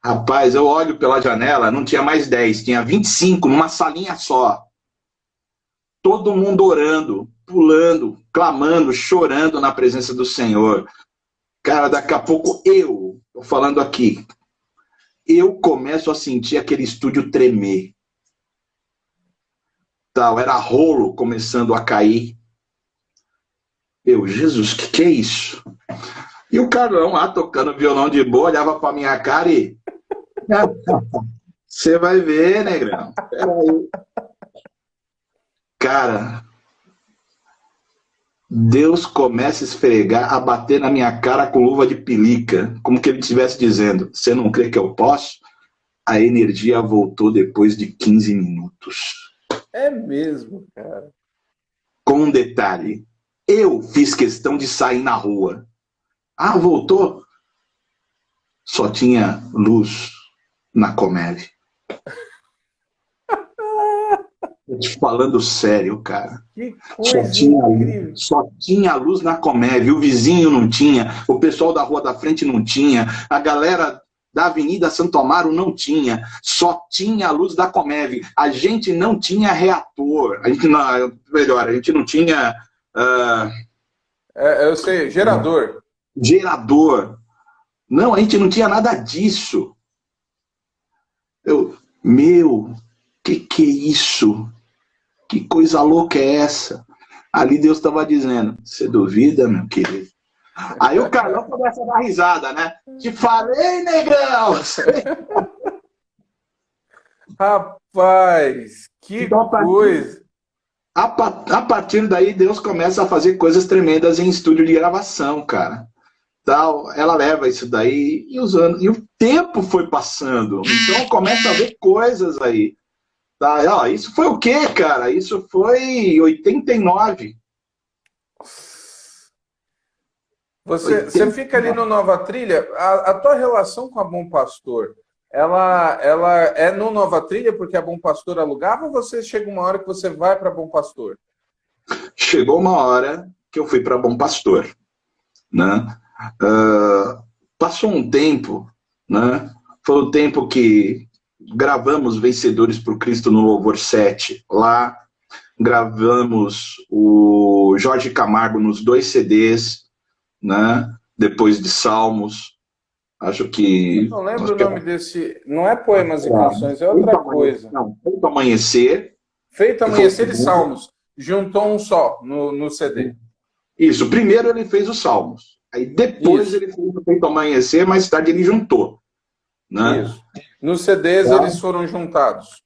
Rapaz, eu olho pela janela, não tinha mais 10, tinha 25 numa salinha só. todo mundo orando, pulando, clamando, chorando na presença do Senhor. Cara, daqui a pouco tô falando aqui, eu começo a sentir aquele estúdio tremer. Tal, era rolo começando a cair. Jesus, que é isso? E o Carlão lá tocando violão de boa, olhava pra minha cara e... Você vai ver, negrão. Peraí. Cara, Deus começa a esfregar, a bater na minha cara com luva de pelica, como que ele estivesse dizendo, você não crê que eu posso? A energia voltou depois de 15 minutos. É mesmo, cara. Com um detalhe, eu fiz questão de sair na rua. Ah, voltou? Só tinha luz na Comev. Tô te falando sério, cara. Que coisa incrível. Só tinha luz na Comev, o vizinho não tinha, o pessoal da rua da frente não tinha, a galera da Avenida Santo Amaro não tinha, só tinha a luz da Comev. A gente não tinha reator, a gente não tinha... Eu sei, gerador. Gerador. Não, a gente não tinha nada disso. Que é isso? Que coisa louca é essa? Ali Deus estava dizendo, você duvida, meu querido? Aí o Carlão começa a dar risada, né? Te falei, negrão! Rapaz, que então, coisa! A partir daí, Deus começa a fazer coisas tremendas em estúdio de gravação, cara. Tal, ela leva isso daí e o tempo foi passando. Então começa a ver coisas aí. Tá? Ó, isso foi o quê, cara? Isso foi 89. Você fica ali no Nova Trilha, a tua relação com a Bom Pastor, ela é no Nova Trilha porque a Bom Pastor alugava ou você chega uma hora que você vai para Bom Pastor? Chegou uma hora que eu fui para Bom Pastor, né? Passou um tempo, né? Foi o tempo que gravamos Vencedores por Cristo no Louvor 7, lá gravamos o Jorge Camargo nos 2 CDs, né? Depois de Salmos, acho que... Eu não lembro o nome desse, não é Poemas e Canções, é outra coisa. Não, Feito Amanhecer. Feito Amanhecer e Salmos, juntou um só no CD. Isso, primeiro ele fez os Salmos, aí depois ele fez o Feito Amanhecer, mais tarde ele juntou. Né? Isso. Nos CDs eles foram juntados.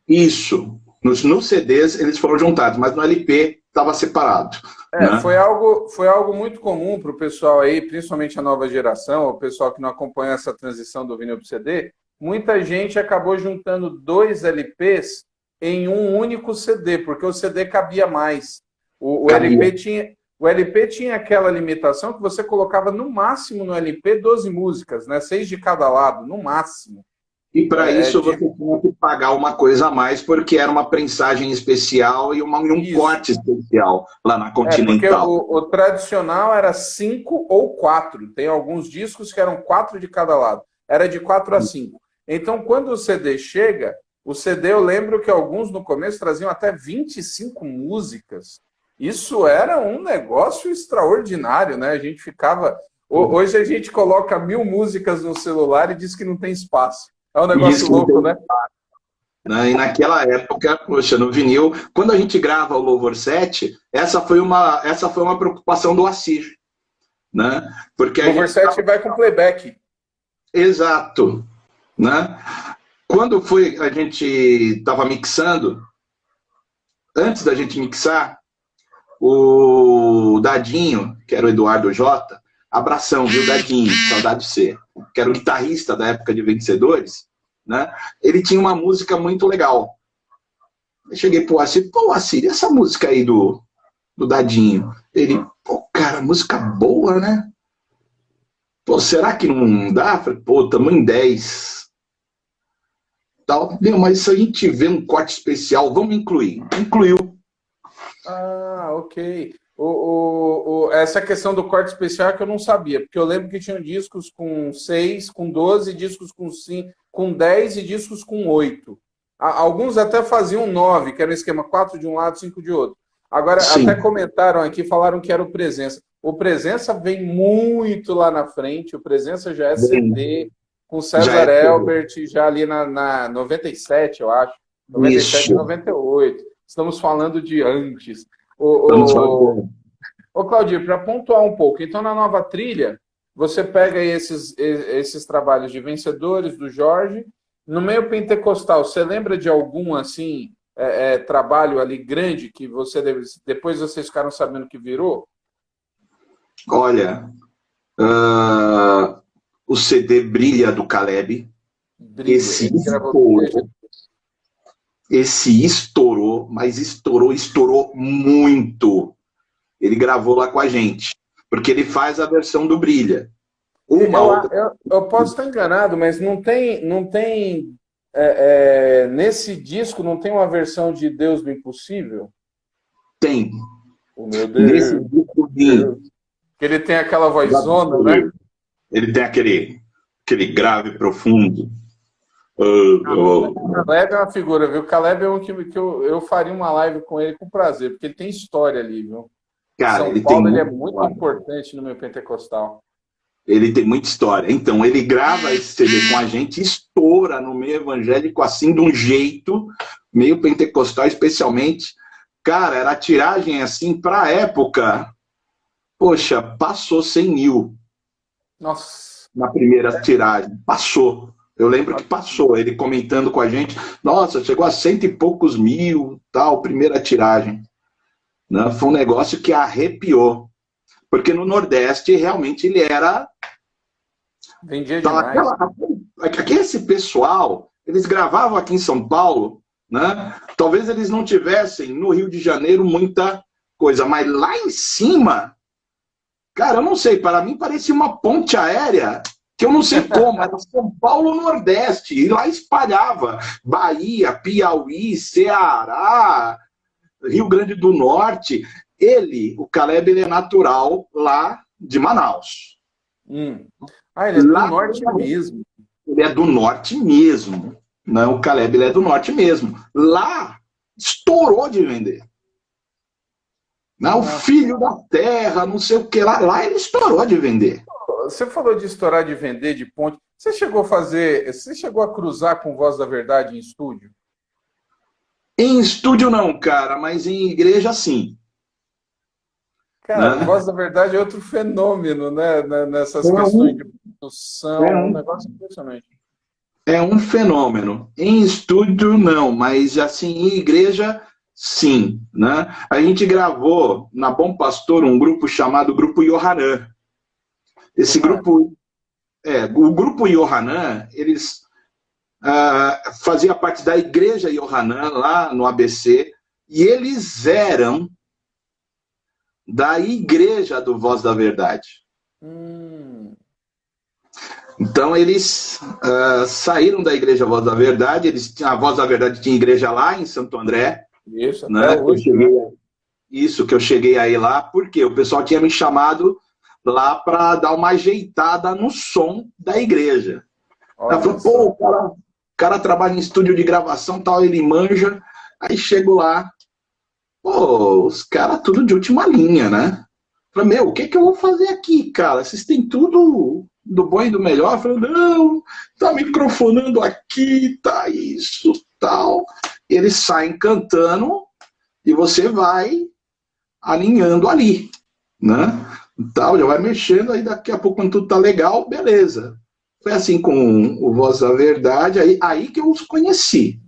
Isso. Nos CDs eles foram juntados, mas no LP estava separado. Né? Foi algo muito comum para o pessoal aí, principalmente a nova geração, o pessoal que não acompanha essa transição do vinil para o CD. Muita gente acabou juntando 2 LPs em um único CD, porque o CD cabia mais. O LP tinha aquela limitação que você colocava no máximo no LP 12 músicas, né? 6 de cada lado, no máximo. E para isso você tinha que pagar uma coisa a mais, porque era uma prensagem especial e um corte especial lá na Continental. Porque o tradicional era 5 ou 4. Tem alguns discos que eram 4 de cada lado. Era de 4 a 5. Então, quando o CD chega, o CD, eu lembro que alguns no começo traziam até 25 músicas. Isso era um negócio extraordinário, né? A gente ficava... Hoje a gente coloca 1000 músicas no celular e diz que não tem espaço. É um negócio louco, né? E naquela época, poxa, no vinil, quando a gente grava o Louvor 7, essa foi uma preocupação do Assir. Né? Porque o Louvor 7 vai com playback. Exato. Né? Quando a gente estava mixando, antes da gente mixar, o Dadinho, que era o Eduardo J., abração, viu, Dadinho, saudade de você, que era o guitarrista da época de Vencedores, né? Ele tinha uma música muito legal. Eu cheguei pro Assir, Assir, essa música aí do Dadinho? Ele, cara, música boa, né? Será que não dá? Falei, tamo em 10. Tal. Mas se a gente vê um corte especial, vamos incluir. Incluiu. Ah, ok. Essa questão do corte especial é que eu não sabia, porque eu lembro que tinham discos com 6, com 12, discos com 5, com 10 e discos com 8. Alguns até faziam 9, que era um esquema 4 de um lado, 5 de outro. Agora, Sim. até comentaram aqui, falaram que era o Presença. O Presença vem muito lá na frente, o Presença já é CD, com César Elbert, já ali na 97, eu acho. 97 e 98. Estamos falando de antes. Ô, Claudio, para pontuar um pouco, então na nova trilha, você pega esses trabalhos de vencedores do Jorge. No meio pentecostal, você lembra de algum assim trabalho ali grande que depois vocês ficaram sabendo que virou? Olha, o CD Brilha do Caleb. Brilha. Esse estourou, mas estourou muito. Ele gravou lá com a gente, porque ele faz a versão do Brilha. Eu posso estar enganado, mas não tem nesse disco não tem uma versão de Deus do Impossível? Tem. Oh, meu Deus. Nesse disco Deus. Ele tem aquela vozona, né? Ele tem aquele grave profundo. O Caleb é uma figura, viu? O Caleb é um que eu faria uma live com ele com prazer, porque ele tem história ali, viu? Cara, São Paulo ele é muito importante no meio pentecostal. Ele tem muita história. Então, ele grava esse CD com a gente, estoura no meio evangélico, assim, de um jeito, meio pentecostal, especialmente. Cara, era tiragem, assim, pra época, poxa, passou 100 mil. Nossa. Na primeira tiragem. Passou. Eu lembro que passou, ele comentando com a gente, nossa, chegou a 100 e poucos mil, tal, primeira tiragem. Né? Foi um negócio que arrepiou. Porque no Nordeste, realmente, ele era... Vendia demais. Esse pessoal, eles gravavam aqui em São Paulo, né? Talvez eles não tivessem no Rio de Janeiro muita coisa, mas lá em cima, cara, eu não sei, para mim parecia uma ponte aérea, que eu não sei como, era São Paulo Nordeste, e lá espalhava Bahia, Piauí, Ceará, Rio Grande do Norte. O Caleb, ele é natural lá de Manaus. Ele é do norte mesmo. Ele é do norte mesmo. Não, o Caleb, ele é do norte mesmo. Lá, estourou de vender. Não, o filho da terra, não sei o que lá. Lá ele estourou de vender. Você falou de estourar de vender, de ponte. Você chegou a cruzar com Voz da Verdade em estúdio? Em estúdio não, cara, mas em igreja sim. Cara, né? Voz da Verdade é outro fenômeno, né? Nessas questões de produção, um negócio impressionante. É um fenômeno. Em estúdio não, mas assim, em igreja sim, né? A gente gravou na Bom Pastor um grupo chamado Grupo Yohanan. Esse grupo, o Grupo Yohanan, eles faziam parte da Igreja Yohanan lá no ABC, e eles eram da Igreja do Voz da Verdade. Então eles saíram da Igreja Voz da Verdade, a Voz da Verdade tinha igreja lá em Santo André. Isso, né? até hoje. Isso, que eu cheguei aí lá, porque o pessoal tinha me chamado lá para dar uma ajeitada no som da igreja. Ela falou, pô, o cara trabalha em estúdio de gravação, tal, ele manja. Aí chego lá, pô, os caras tudo de última linha, né? Falei, o que eu vou fazer aqui, cara? Vocês têm tudo do bom e do melhor? Falei, não, tá microfonando aqui, tá isso, tal. Eles saem cantando e você vai alinhando ali, né? Tal, já vai mexendo, aí daqui a pouco, quando tudo tá legal, beleza. Foi assim com o Voz da Verdade, aí que eu os conheci.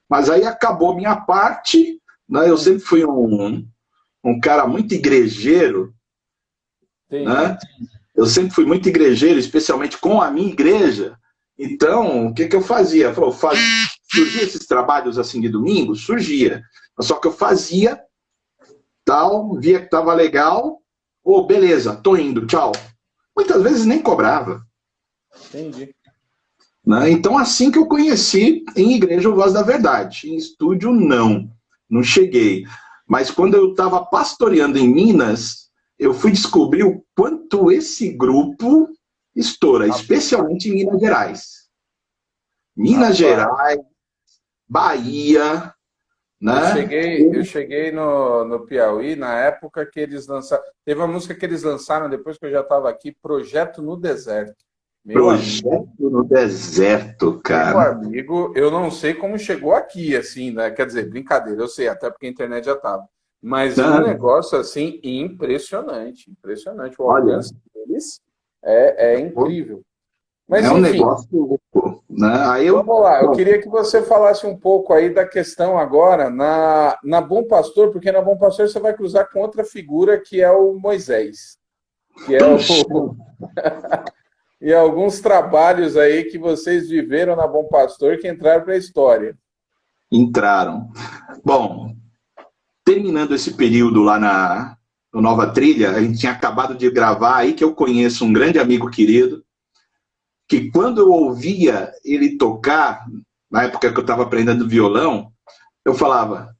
Mas aí acabou minha parte, né? Eu sempre fui um cara muito igrejeiro, né? Eu sempre fui muito igrejeiro, especialmente com a minha igreja. Então, o que eu fazia? Surgia esses trabalhos assim de domingo? Surgia. Só que eu fazia, tal, via que estava legal, beleza, tô indo, tchau. Muitas vezes nem cobrava. Entendi. Né? Então, assim que eu conheci em igreja o Voz da Verdade. Em estúdio, não cheguei. Mas quando eu estava pastoreando em Minas, eu fui descobrir o quanto esse grupo estoura, especialmente em Minas Gerais. Minas Gerais, Bahia, né? Eu cheguei no Piauí na época que eles lançaram. Teve uma música que eles lançaram depois que eu já estava aqui, Projeto no Deserto. Projeto no Deserto, Meu cara. amigo, eu não sei como chegou aqui, assim, né? Quer dizer, brincadeira, eu sei, até porque a internet já estava. Mas um negócio assim impressionante, impressionante. O Olha, alcance deles é incrível. Mas é um enfim, negócio louco, né? Aí vamos lá. Eu queria que você falasse um pouco aí da questão agora na Bom Pastor, porque na Bom Pastor você vai cruzar com outra figura que é o Moisés, que é e alguns trabalhos aí que vocês viveram na Bom Pastor que entraram para a história. entraram. Bom, terminando esse período lá no Nova Trilha, a gente tinha acabado de gravar aí que eu conheço um grande amigo querido, que quando eu ouvia ele tocar, na época que eu estava aprendendo violão, eu falava,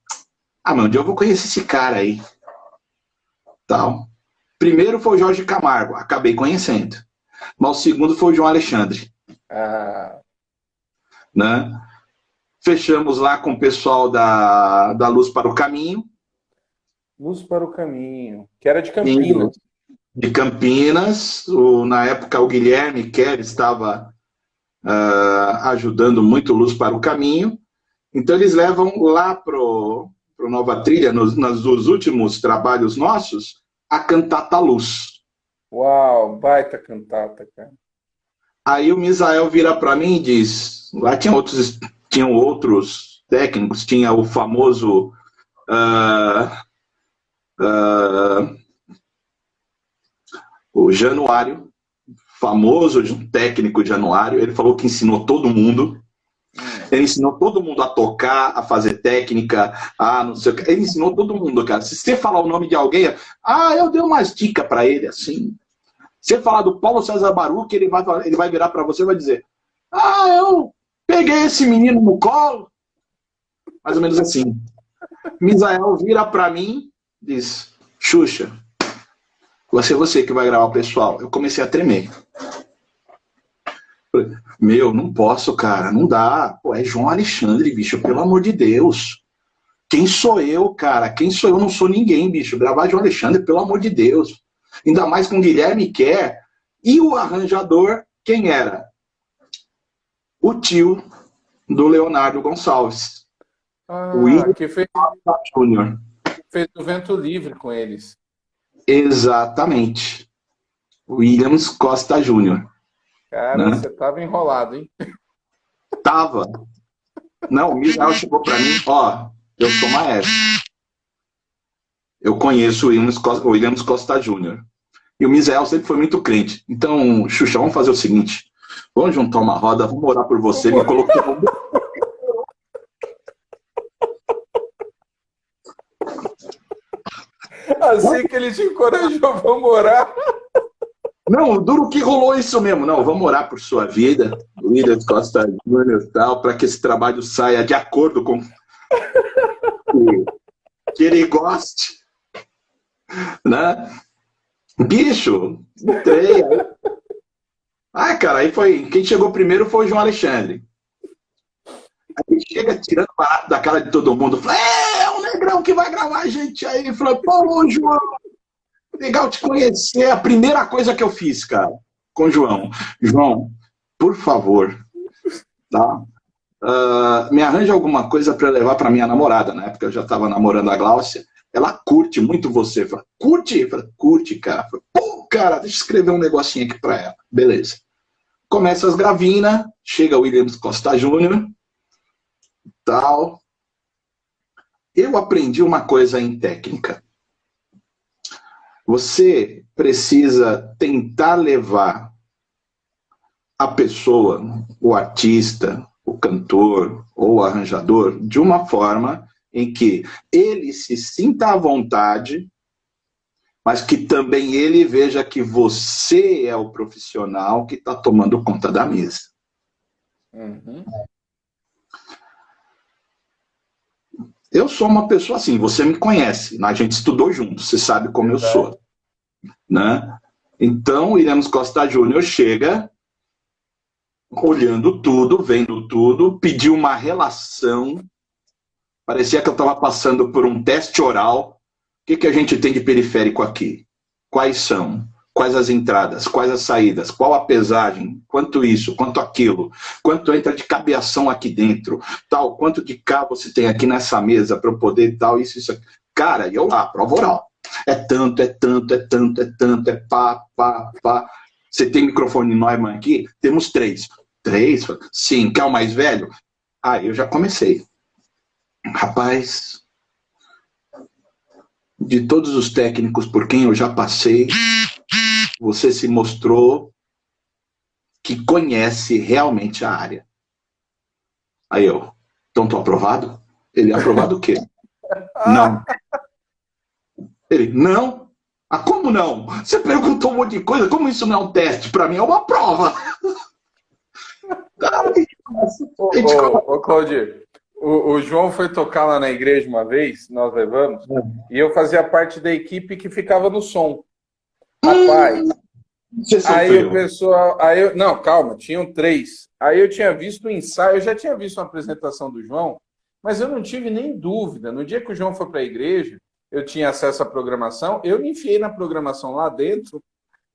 mas onde eu vou conhecer esse cara aí? Tal. Primeiro foi o Jorge Camargo, acabei conhecendo. Mas o segundo foi o João Alexandre. Né? Fechamos lá com o pessoal da Luz para o Caminho. Luz para o Caminho, que era de Campinas. De Campinas. Na época o Guilherme Kerr estava ajudando muito Luz para o Caminho. Então eles levam lá pro Nova Trilha, nos últimos trabalhos nossos, a cantata Luz. Uau, baita cantata, cara. Aí o Misael vira para mim e diz, lá tinham outros técnicos, tinha o famoso o Januário, famoso técnico Januário, ele falou que ensinou todo mundo. Ele ensinou todo mundo a tocar, a fazer técnica, não sei o que. Ele ensinou todo mundo, cara. Se você falar o nome de alguém, eu dei umas dicas para ele, assim. Se você falar do Paulo César Baruch, ele vai virar para você e vai dizer, eu peguei esse menino no colo. Mais ou menos assim. Misael vira para mim e diz, Xuxa, vai ser você que vai gravar o pessoal. Eu comecei a tremer. Meu, não posso, cara, não dá. Pô, é João Alexandre, bicho, pelo amor de Deus. Quem sou eu, cara? Quem sou eu? Não sou ninguém, bicho. Gravar João Alexandre, pelo amor de Deus. Ainda mais com Guilherme Kerr. E o arranjador, quem era? O tio do Leonardo Gonçalves. O William que fez Júnior. Fez o Vento Livre com eles. Exatamente. Williams Costa Júnior. Cara, você tava enrolado, hein? Tava. Não, o Misael chegou para mim, eu sou maestro. Eu conheço o Williams Costa Júnior. E o Misael sempre foi muito crente. Então, Xuxa, vamos fazer o seguinte. Vamos juntar uma roda, vamos orar por você. Me colocou... Assim que ele te encorajou, vamos orar. Não, duro que rolou isso mesmo. Não, vamos orar por sua vida, Williams Costa Júnior e tal, para que esse trabalho saia de acordo com que ele goste. Né? Bicho, entrei. Cara, aí foi. Quem chegou primeiro foi o João Alexandre. Aí chega tirando barato da cara de todo mundo. Fala, é um negrão que vai gravar a gente aí. Ele falou, pô, João, legal te conhecer. A primeira coisa que eu fiz, cara, com o João. João, por favor, tá? Me arranja alguma coisa para levar para minha namorada. Na época eu já estava namorando a Gláucia. Ela curte muito você. Fala, curte? Fala, curte, cara. Fala, pô, cara, deixa eu escrever um negocinho aqui para ela. Beleza. Começa as gravinas, chega o Williams Costa Júnior, tal. Eu aprendi uma coisa em técnica. Você precisa tentar levar a pessoa, o artista, o cantor ou o arranjador, de uma forma em que ele se sinta à vontade, mas que também ele veja que você é o profissional que está tomando conta da mesa. Uhum. Eu sou uma pessoa assim, você me conhece, a gente estudou junto, você sabe como eu sou. Né? Então, o Williams Costa Júnior chega olhando tudo, vendo tudo, pedi uma relação, parecia que eu estava passando por um teste oral. O que a gente tem de periférico aqui? Quais são? Quais as entradas? Quais as saídas? Qual a pesagem? Quanto isso? Quanto aquilo? Quanto entra de cabeação aqui dentro? Tal? Quanto de cá você tem aqui nessa mesa para eu poder tal, isso. Cara, e eu lá, prova oral. É tanto, é tanto, é tanto, é tanto, é pá, pá, pá. Você tem microfone Neumann aqui? Temos 3. 3? Sim. Quer o mais velho? Aí eu já comecei. Rapaz, de todos os técnicos por quem eu já passei, você se mostrou que conhece realmente a área. Aí eu, então tô aprovado? Ele, aprovado o quê? Não. Ele, não? Ah, como não? Você perguntou um monte de coisa, como isso não é um teste? Para mim é uma prova. Ô, Claudio, o João foi tocar lá na igreja uma vez, nós levamos, e eu fazia parte da equipe que ficava no som. Rapaz, aí o pessoal... não, calma, tinham 3. Aí eu tinha visto o ensaio, eu já tinha visto uma apresentação do João, mas eu não tive nem dúvida. No dia que o João foi para a igreja, eu tinha acesso à programação, eu me enfiei na programação lá dentro,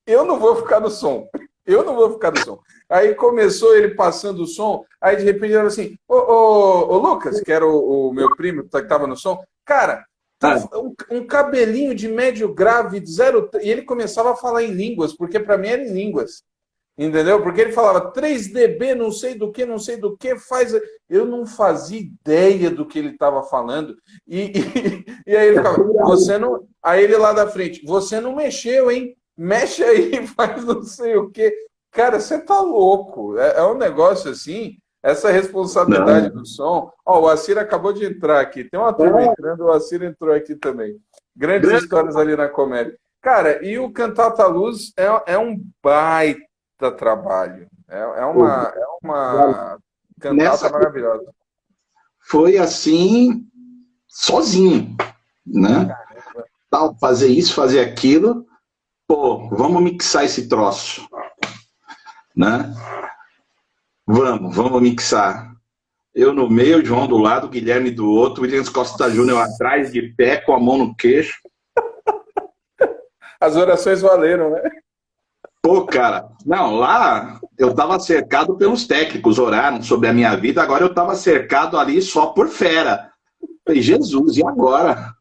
eu não vou ficar no som. Eu não vou ficar no som. Aí começou ele passando o som, aí de repente ele falou assim, ô Lucas, que era o meu primo que estava no som, cara, um cabelinho de médio grave, de 0, e ele começava a falar em línguas, porque para mim era em línguas, entendeu? Porque ele falava 3 dB, não sei do que, faz... Eu não fazia ideia do que ele estava falando, e aí ele ficava, você não... Aí ele lá da frente, você não mexeu, hein? Mexe aí, faz não sei o quê. Cara, você tá louco. É um negócio assim, essa responsabilidade do som. Ó, o Assir acabou de entrar aqui. Tem uma turma entrando, o Assir entrou aqui também. Grandes histórias ali na comédia. Cara, e o Cantata Luz é um baita trabalho. É uma cantata maravilhosa. Foi assim, sozinho, né? Tal, fazer isso, fazer aquilo. Pô, vamos mixar esse troço, né? Vamos mixar. Eu no meio, João do lado, Guilherme do outro, Williams Costa Júnior atrás, de pé, com a mão no queixo. As orações valeram, né? Pô, cara, não, lá eu estava cercado pelos técnicos, oraram sobre a minha vida, agora eu estava cercado ali só por fera. Falei, Jesus, e agora?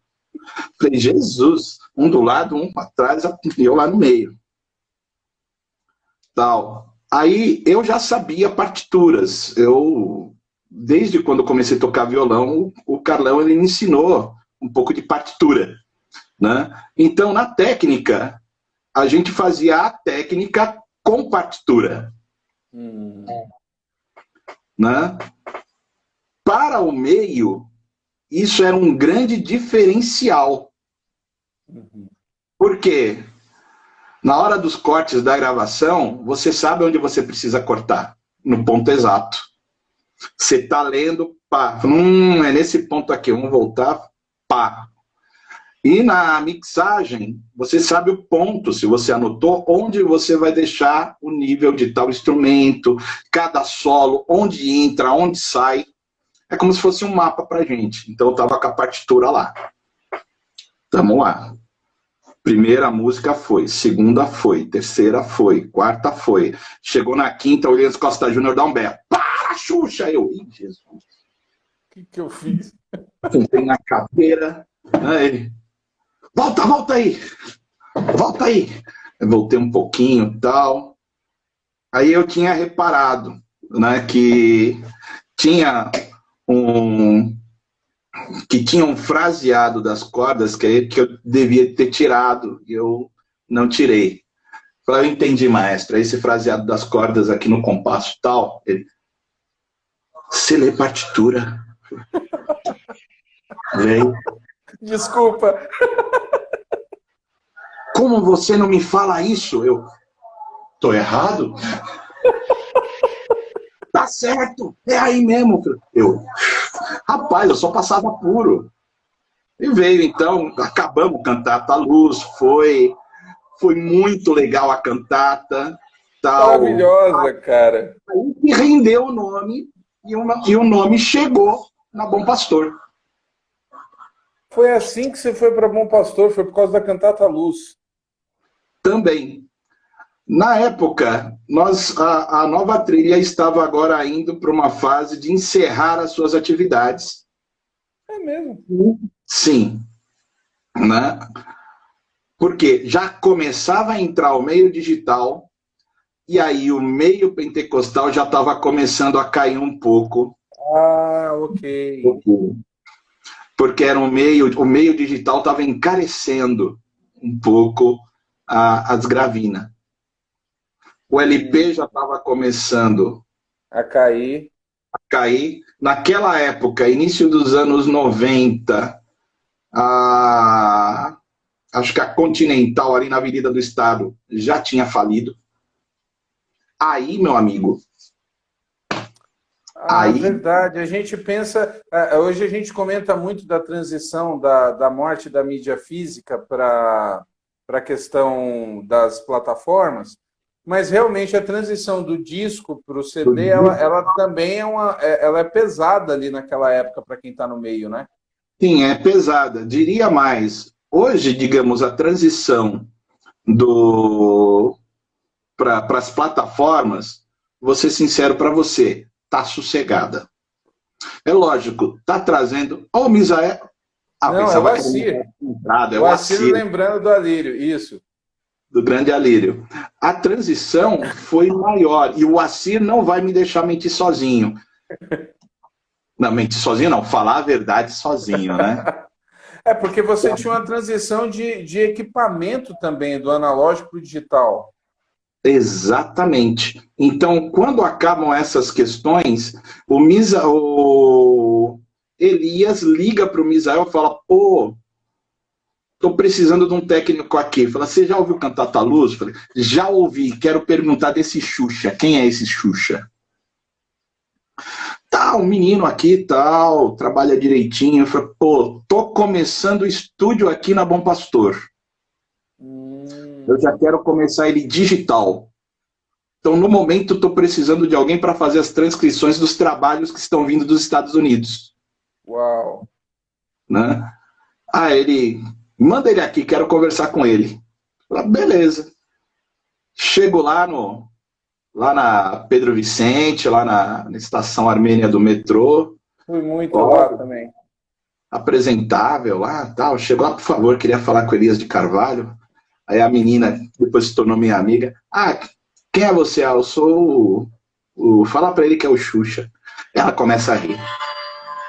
Falei, Jesus, um do lado, um atrás, e eu lá no meio. Tal. Aí eu já sabia partituras. Desde quando eu comecei a tocar violão, o Carlão ele me ensinou um pouco de partitura, né? Então, na técnica, a gente fazia a técnica com partitura. Né? Para o meio, isso era um grande diferencial. Por quê? Na hora dos cortes da gravação, você sabe onde você precisa cortar, no ponto exato. Você está lendo, pá, é nesse ponto aqui, vamos voltar, pá. E na mixagem, você sabe o ponto, se você anotou, onde você vai deixar o nível de tal instrumento, cada solo, onde entra, onde sai. É como se fosse um mapa pra gente. Então eu tava com a partitura lá. Tamo lá. Primeira música foi, segunda foi, terceira foi, quarta foi. Chegou na quinta, o Williams Costa Júnior dá um berro. Para, Xuxa! Eu, Jesus. O que eu fiz? Sentei na cadeira. Aí ele, volta aí! Volta aí! Eu voltei um pouquinho e tal. Aí eu tinha reparado, né, que tinha um fraseado das cordas que eu devia ter tirado, e eu não tirei. Falei, eu entendi, maestro, esse fraseado das cordas aqui no compasso tal, você lê partitura. Vem. Desculpa. Como você não me fala isso? Eu, tô errado? Tá certo, é aí mesmo. Eu, rapaz, eu só passava puro. E veio, então, acabamos Cantata Luz, foi muito legal a cantata, tal. Maravilhosa, cara. Aí que rendeu o nome e o nome chegou na Bom Pastor. Foi assim que você foi para Bom Pastor, foi por causa da Cantata Luz. Também. Na época, a Nova Trilha estava agora indo para uma fase de encerrar as suas atividades. É mesmo? Sim. Né? Porque já começava a entrar o meio digital, e aí o meio pentecostal já estava começando a cair um pouco. Ah, ok. Porque era o meio digital estava encarecendo um pouco as gravinas. O LP já estava começando a cair. Naquela época, início dos anos 90, acho que a Continental, ali na Avenida do Estado, já tinha falido. Aí, meu amigo... Verdade. A gente pensa... Hoje a gente comenta muito da transição da morte da mídia física para a questão das plataformas, mas realmente a transição do disco para o CD, ela também ela é pesada ali naquela época para quem está no meio, né? Sim, é pesada. Diria mais, hoje, digamos, a transição para as plataformas, vou ser sincero para você, tá sossegada. É lógico, tá trazendo... Ó, o Misael... Não, é o Assir. É o Assir, lembrando do Alírio, isso. Do grande Alírio. A transição foi maior, e o Assir não vai me deixar mentir sozinho. Não, mentir sozinho não, falar a verdade sozinho, né? É porque você tinha uma transição de equipamento também, do analógico para o digital. Exatamente. Então, quando acabam essas questões, o Elias liga para o Misael e fala, pô, estou precisando de um técnico aqui. Fala, você já ouviu Cantata Luz? Falei, já ouvi, quero perguntar desse Xuxa. Quem é esse Xuxa? Tá, um menino aqui, tal, trabalha direitinho. Eu falei, pô, tô começando o estúdio aqui na Bom Pastor. Eu já quero começar ele digital. Então, no momento, estou precisando de alguém para fazer as transcrições dos trabalhos que estão vindo dos Estados Unidos. Uau! Né? Ele... Manda ele aqui, quero conversar com ele. Falei, beleza. Chego lá na Pedro Vicente, lá na estação Armênia do metrô. Fui muito lá também. Apresentável lá, tal. Chego lá, por favor, queria falar com o Elias de Carvalho. Aí a menina, depois se tornou minha amiga. Quem é você? Eu sou Fala pra ele que é o Xuxa. Ela começa a rir.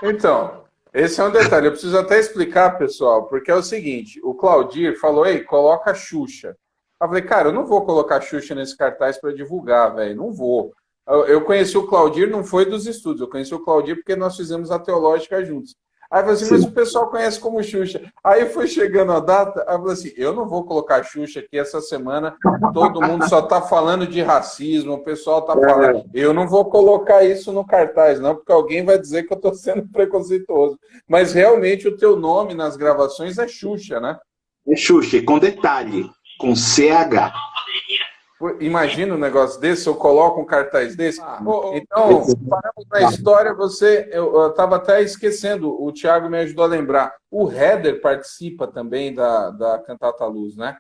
Então, esse é um detalhe. Eu preciso até explicar, pessoal, porque é o seguinte, o Claudir falou, ei, coloca Xuxa. Eu falei, cara, eu não vou colocar Xuxa nesse cartaz para divulgar, velho, não vou. Eu conheci o Claudir, não foi dos estudos, eu conheci o Claudir porque nós fizemos a Teológica juntos. Aí eu falei assim, mas o pessoal conhece como Xuxa. Aí foi chegando a data, aí eu falei assim, eu não vou colocar Xuxa aqui essa semana, todo mundo só tá falando de racismo, o pessoal tá falando, eu não vou colocar isso no cartaz, não, porque alguém vai dizer que eu tô sendo preconceituoso. Mas realmente o teu nome nas gravações é Xuxa, né? É Xuxa, com detalhe, com CH. Imagina um negócio desse, eu coloco um cartaz desse. Então, paramos na história, eu estava até esquecendo, o Thiago me ajudou a lembrar. O Heather participa também da Cantata Luz, né?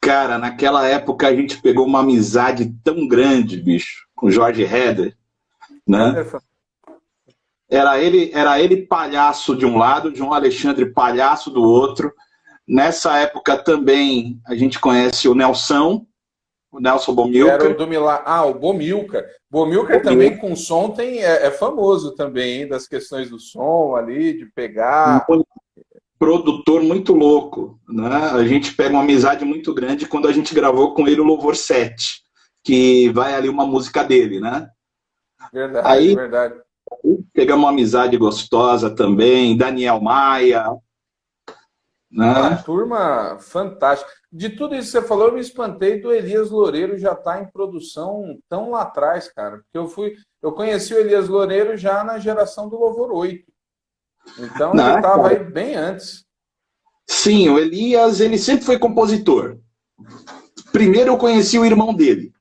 Cara, naquela época a gente pegou uma amizade tão grande, bicho, com o Jorge Heather, né? Era ele palhaço de um lado, João Alexandre palhaço do outro. Nessa época também a gente conhece o Nelson Bomilcar. Era o do o Bomilcar. Bomilcar também com som é famoso também, hein, das questões do som ali, de pegar. Um produtor muito louco, né? A gente pega uma amizade muito grande quando a gente gravou com ele o Louvor 7, que vai ali uma música dele, né? Verdade, verdade. Pegamos uma amizade gostosa também, Daniel Maia. Né? Uma turma fantástica. De tudo isso que você falou, eu me espantei do Elias Loureiro já estar em produção tão lá atrás, cara. Porque eu conheci o Elias Loureiro já na geração do Louvor 8. Então ele estava aí bem antes. Sim, o Elias, ele sempre foi compositor. Primeiro eu conheci o irmão dele.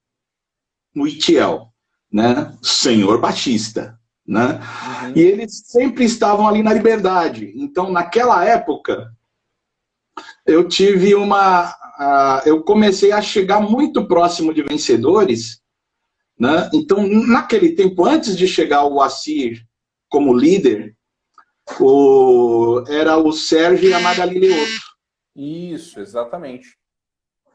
no Itiel, né? Senhor Batista, né? Uhum. E eles sempre estavam ali na Liberdade. Então, naquela época, eu tive eu comecei a chegar muito próximo de Vencedores, né? Então, naquele tempo, antes de chegar o Assir como líder, era o Sérgio e a Magali Leoto. Isso, exatamente.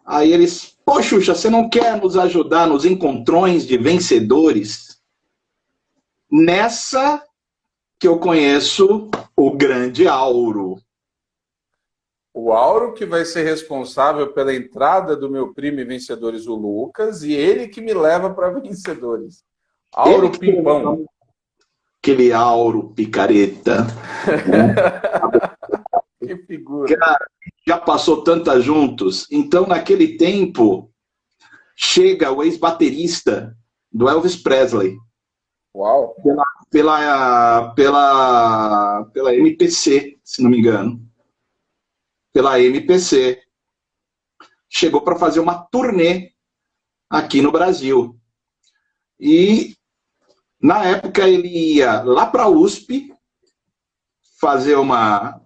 Aí eles, pô, Xuxa, você não quer nos ajudar nos encontrões de Vencedores? Nessa que eu conheço o grande Auro. O Auro que vai ser responsável pela entrada do meu primo em Vencedores, o Lucas, e ele que me leva para Vencedores. Auro Pimpão. Aquele Auro picareta. Que figura. Cara, já passou tantas juntos. Então, naquele tempo, chega o ex-baterista do Elvis Presley. Uau! Pela MPC, se não me engano. Pela MPC. Chegou para fazer uma turnê aqui no Brasil. E, na época, ele ia lá para a USP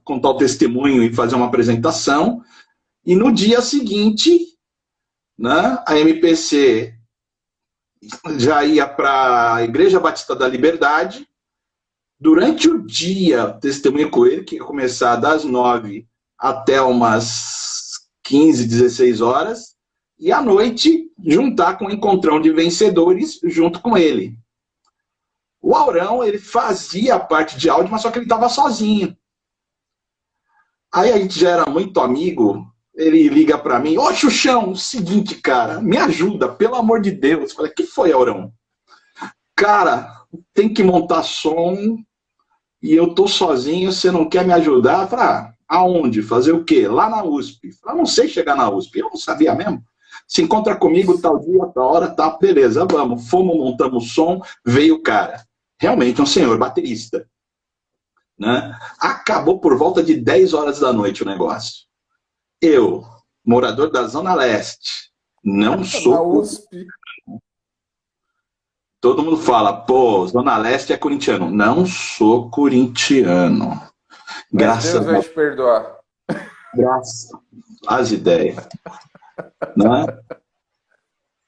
contar o testemunho e fazer uma apresentação. E no dia seguinte, né, a MPC já ia para a Igreja Batista da Liberdade. Durante o dia, testemunho com ele, que ia começar das 9 até umas 15, 16 horas, e à noite juntar com o encontrão de Vencedores junto com ele. O Aurão, ele fazia a parte de áudio, mas só que ele estava sozinho. Aí a gente já era muito amigo, ele liga para mim, ô Xuxão, seguinte, cara, me ajuda, pelo amor de Deus. Eu falei, que foi, Aurão? Cara, tem que montar som e eu tô sozinho, você não quer me ajudar? Eu falei, aonde? Fazer o quê? Lá na USP. Eu falei, não sei chegar na USP, eu não sabia mesmo. Se encontra comigo tal dia, tal hora, tá, beleza, vamos. Fomos, montamos o som, veio o cara. Realmente um senhor baterista. Né? Acabou por volta de 10 horas da noite o negócio. Eu, morador da Zona Leste, não sou... Na USP. Todo mundo fala, pô, Zona Leste é corintiano. Não sou corintiano. Graças a Deus vai te perdoar. Graças às ideias. Né?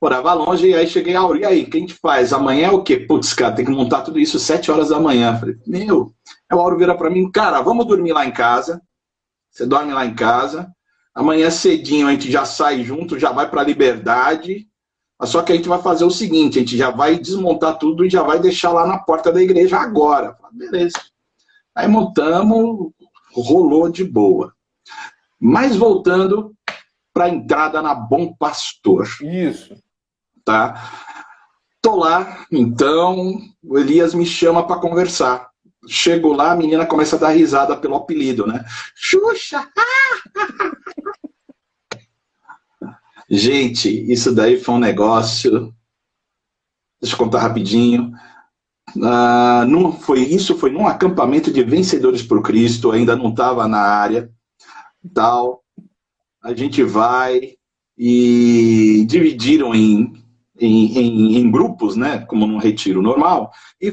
Morava longe e aí cheguei a Auri. E aí, o que a gente faz? Amanhã é o quê? Putz, cara, tem que montar tudo isso 7 horas da manhã. Falei, meu, aí o Auro vira pra mim, cara, vamos dormir lá em casa. Você dorme lá em casa. Amanhã cedinho a gente já sai junto, já vai pra Liberdade. Só que a gente vai fazer o seguinte, a gente já vai desmontar tudo e já vai deixar lá na porta da igreja agora. Falei, beleza. Aí montamos, rolou de boa. Mas voltando para a entrada na Bom Pastor. Isso. Tá? Tô lá, então o Elias me chama para conversar. Chego lá, a menina começa a dar risada pelo apelido, né? Xuxa! Gente, isso daí foi um negócio... Deixa eu contar rapidinho. Isso foi num acampamento de Vencedores por Cristo, ainda não estava na área. Tal. A gente vai e dividiram em grupos, né, como num retiro normal, e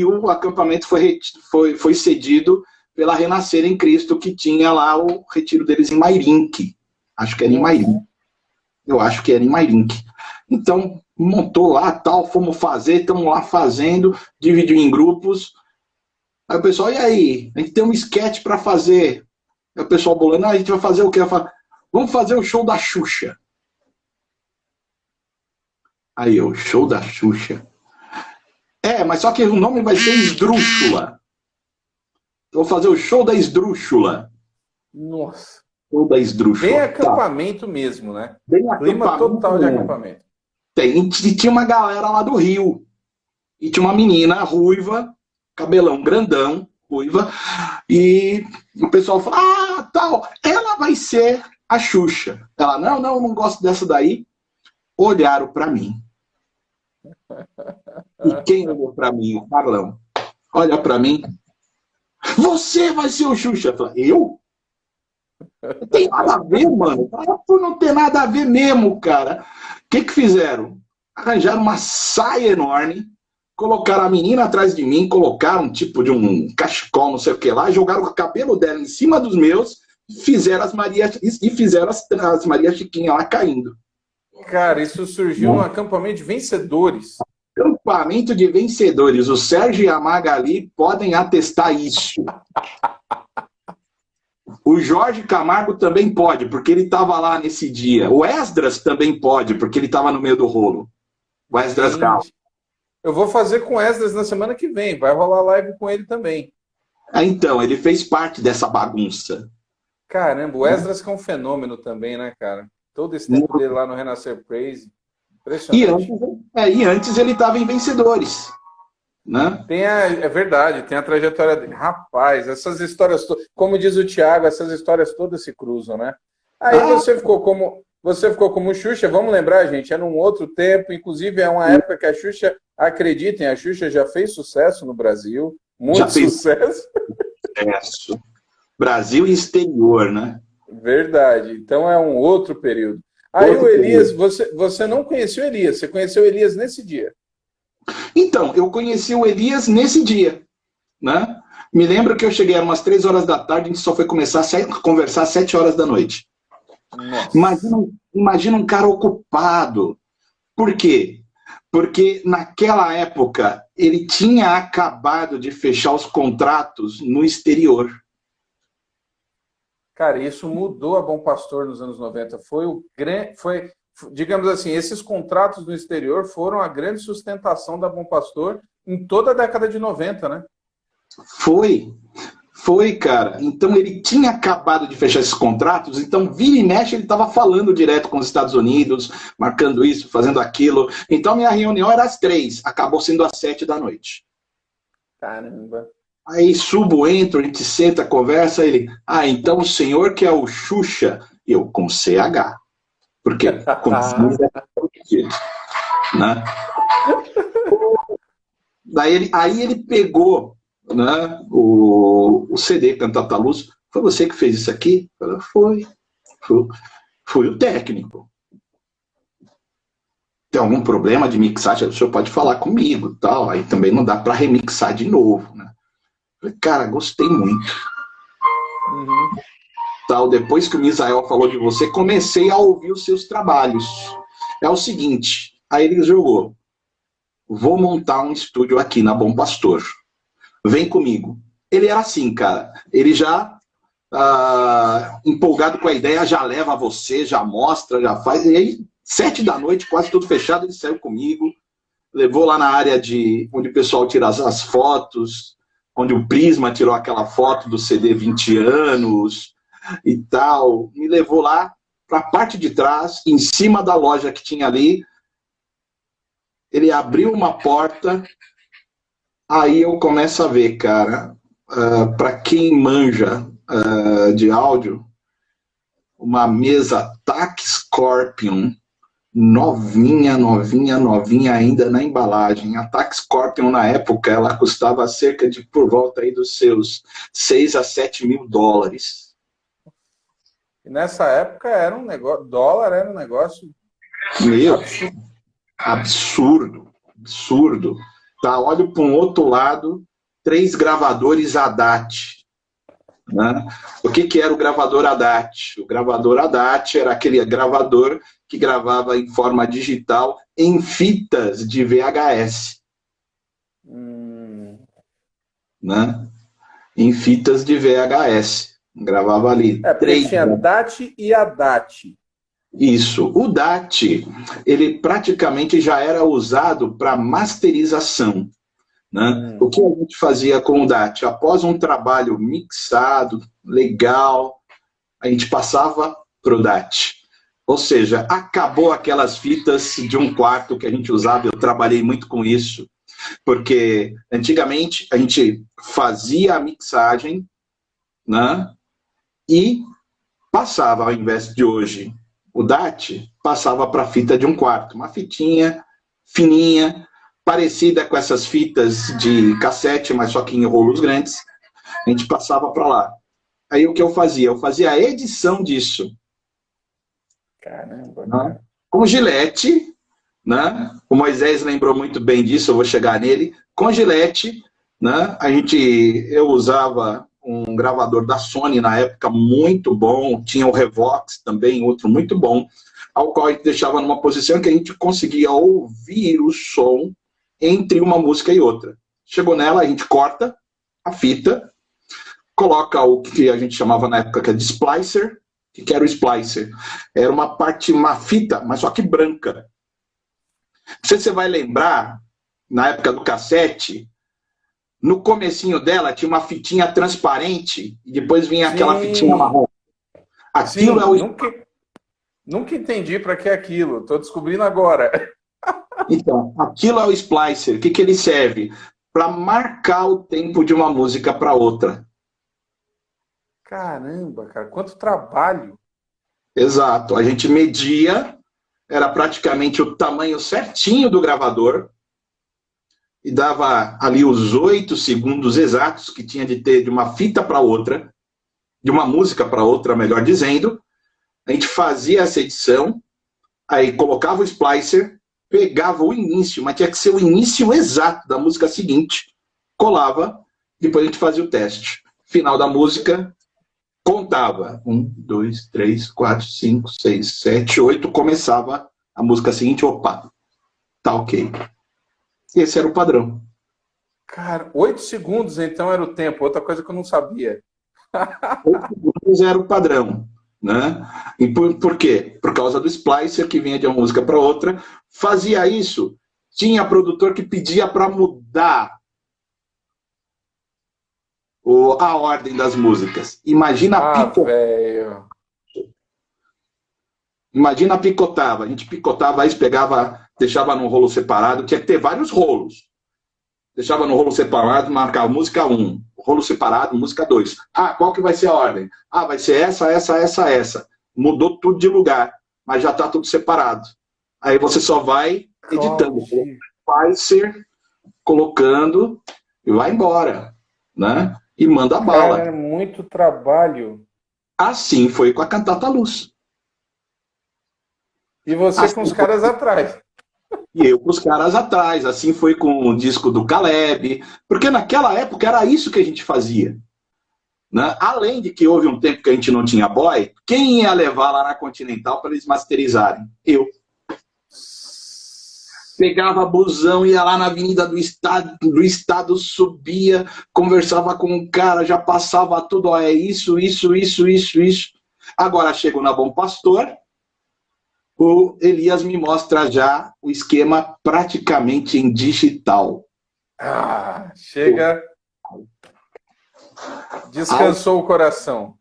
o acampamento foi cedido pela Renascer em Cristo, que tinha lá o retiro deles em Mairinque. Acho que era em Mairinque. Eu acho que era em Mairinque. Então, montou lá, tal, fomos fazer, estamos lá fazendo, dividiu em grupos. Aí o pessoal, e aí? A gente tem um sketch para fazer. Aí o pessoal bolando, a gente vai fazer o quê? Vamos fazer o show da Xuxa. Aí eu, show da Xuxa. Mas só que o nome vai ser Esdrúxula. Eu vou fazer o show da Esdrúxula. Nossa. Show da Esdrúxula. Bem acampamento mesmo, né? Bem clima total de acampamento. E tinha uma galera lá do Rio. E tinha uma menina ruiva, cabelão grandão, ruiva. E o pessoal falou, tal, ela vai ser a Xuxa. Ela, não gosto dessa daí. Olharam para mim. E quem olhou para mim? O Carlão. Olha para mim. Você vai ser o Xuxa. Eu falei, eu? Não tem nada a ver, mano. Por não ter nada a ver mesmo, cara. O que fizeram? arranjaram uma saia enorme, colocaram a menina atrás de mim, colocaram um tipo de um cachecol, não sei o que lá, jogaram o cabelo dela em cima dos meus, fizeram as Maria Chiquinha lá caindo. Cara, isso surgiu no acampamento de vencedores. Acampamento de vencedores. O Sérgio e a Magali podem atestar isso. O Jorge Camargo também pode, porque ele estava lá nesse dia. O Esdras também pode, porque ele estava no meio do rolo. O Esdras Gal. Eu vou fazer com o Esdras na semana que vem. Vai rolar live com ele também. Então, ele fez parte dessa bagunça. Caramba, o Esdras que é um fenômeno também, né, cara? Todo esse tempo dele lá no Renascer Praise. Impressionante. E antes ele estava em Vencedores. Né? É verdade, tem a trajetória dele. Rapaz, essas histórias, como diz o Thiago, essas histórias todas se cruzam, né? Aí você ficou como Xuxa, vamos lembrar, gente, é num outro tempo, inclusive é uma época que a Xuxa, acreditem, a Xuxa já fez sucesso no Brasil, muito sucesso. Brasil e exterior, né? Verdade, então é um outro período. Aí o Elias, você não conheceu o Elias, você conheceu o Elias nesse dia. Então, eu conheci o Elias nesse dia, né? Me lembro que eu cheguei às umas 3 horas da tarde, a gente só foi começar a conversar às 7 horas da noite. Imagina um cara ocupado. Por quê? Porque naquela época ele tinha acabado de fechar os contratos no exterior. Cara, isso mudou a Bom Pastor nos anos 90. Digamos assim, esses contratos no exterior foram a grande sustentação da Bom Pastor em toda a década de 90, né? Foi, cara. Então ele tinha acabado de fechar esses contratos, então vira e mexe ele estava falando direto com os Estados Unidos, marcando isso, fazendo aquilo. Então minha reunião era às 3, acabou sendo às 7 da noite. Caramba. Aí subo, entro, a gente senta, conversa, ele... então o senhor que é o Xuxa, eu com CH. Porque né? Aí ele pegou, né, o CD Cantata Luz. Foi você que fez isso aqui? Eu falei, foi o técnico. Tem algum problema de mixagem? O senhor pode falar comigo, tal. Aí também não dá para remixar de novo, né? Eu falei, cara, gostei muito. Tal, depois que o Misael falou de você, comecei a ouvir os seus trabalhos. É o seguinte, aí ele jogou, vou montar um estúdio aqui na Bom Pastor. Vem comigo. Ele era assim, cara. Ele já, empolgado com a ideia, já leva você, já mostra, já faz. E aí, 7 da noite, quase tudo fechado, ele saiu comigo, levou lá na área onde o pessoal tira as fotos, onde o Prisma tirou aquela foto do CD 20 anos e tal. Me levou lá para a parte de trás, em cima da loja que tinha ali. Ele abriu uma porta, aí eu começo a ver, cara, para quem manja de áudio, uma mesa TAC Scorpion, novinha ainda na embalagem. A TAC Scorpion, na época, ela custava cerca de por volta aí dos seus 6 a 7 mil dólares. E nessa época era um negócio, dólar era um negócio absurdo. Tá, olho para um outro lado, 3 gravadores ADAT. Né? O que era o gravador ADAT? O gravador ADAT era aquele gravador que gravava em forma digital em fitas de VHS. Né? Em fitas de VHS. Gravava ali. Porque tinha DAT e ADAT. Isso. O DAT, ele praticamente já era usado para masterização. Né? O que a gente fazia com o DAT? Após um trabalho mixado, legal, a gente passava para o DAT. Ou seja, acabou aquelas fitas de um quarto que a gente usava, eu trabalhei muito com isso, porque antigamente a gente fazia a mixagem, né? E passava, ao invés de hoje, o DAT, passava para a fita de um quarto, uma fitinha fininha, parecida com essas fitas de cassete, mas só que em rolos grandes, a gente passava para lá. Aí o que eu fazia? Eu fazia a edição disso. Caramba, né? Com Gillette, né? O Moisés lembrou muito bem disso, eu vou chegar nele. Com Gillette, né? Eu usava um gravador da Sony na época muito bom, tinha o Revox também, outro muito bom, ao qual a gente deixava numa posição que a gente conseguia ouvir o som entre uma música e outra. Chegou nela, a gente corta a fita, coloca o que a gente chamava na época de splicer. O que era o splicer? Era uma fita, mas só que branca. Não sei se você vai lembrar, na época do cassete, no comecinho dela tinha uma fitinha transparente e depois vinha aquela fitinha marrom. Aquilo é o... Nunca entendi para que é aquilo, estou descobrindo agora. Então, aquilo é o splicer. O que ele serve? Para marcar o tempo de uma música para outra. Caramba, cara, quanto trabalho. Exato. A gente media, era praticamente o tamanho certinho do gravador, e dava ali os 8 segundos exatos que tinha de ter de uma fita para outra, de uma música para outra, melhor dizendo. A gente fazia essa edição, aí colocava o splicer, pegava o início, mas tinha que ser o início exato da música seguinte, colava, depois a gente fazia o teste. Final da música, contava. 1, 2, 3, 4, 5, 6, 7, 8, começava a música seguinte, opa, tá ok. Esse era o padrão. Cara, 8 segundos então era o tempo, outra coisa que eu não sabia. 8 segundos era o padrão, né? E por quê? Por causa do splicer que vinha de uma música para outra. Fazia isso, tinha produtor que pedia para mudar a ordem das músicas. Imagina velho. Imagina picotava. A gente picotava isso, pegava, deixava num rolo separado, tinha que ter vários rolos. Deixava no rolo separado, marcava música 1, rolo separado, música 2. Ah, qual que vai ser a ordem? Ah, vai ser essa. Mudou tudo de lugar, mas já está tudo separado. Aí você só vai editando. Vai ser colocando e vai embora, né? E manda a bala. Cara, é muito trabalho. Assim foi com a Cantata Luz. E você com os caras atrás. E eu com os caras atrás. Assim foi com o disco do Caleb. Porque naquela época era isso que a gente fazia. Né? Além de que houve um tempo que a gente não tinha boy, quem ia levar lá na Continental para eles masterizarem? Eu. Pegava busão, ia lá na Avenida do Estado, subia, conversava com o cara, já passava tudo, ó, é isso. Agora chego na Bom Pastor, o Elias me mostra já o esquema praticamente em digital. Ah, chega... Descansou o coração.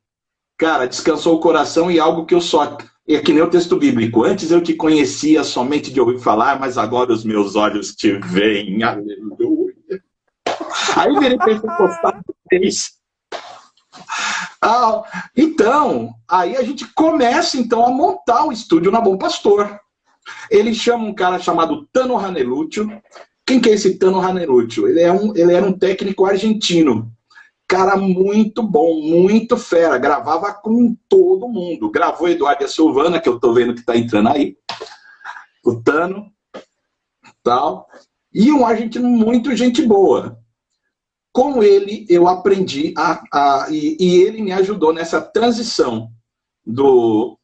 Cara, descansou o coração e algo que eu só... É que nem o texto bíblico. Antes eu te conhecia somente de ouvir falar, mas agora os meus olhos te veem. Aleluia. Aí virei pentecostal de vez. Então, aí a gente começa então a montar o estúdio na Bom Pastor. Ele chama um cara chamado Tano Ranelúcio. Quem que é esse Tano Ranelúcio? Ele era um técnico argentino. Cara muito bom, muito fera. Gravava com todo mundo. Gravou Eduardo e a Silvana, que eu tô vendo que tá entrando aí. O Tano. Tal. E um argentino muito gente boa. Com ele, eu aprendi e ele me ajudou nessa transição do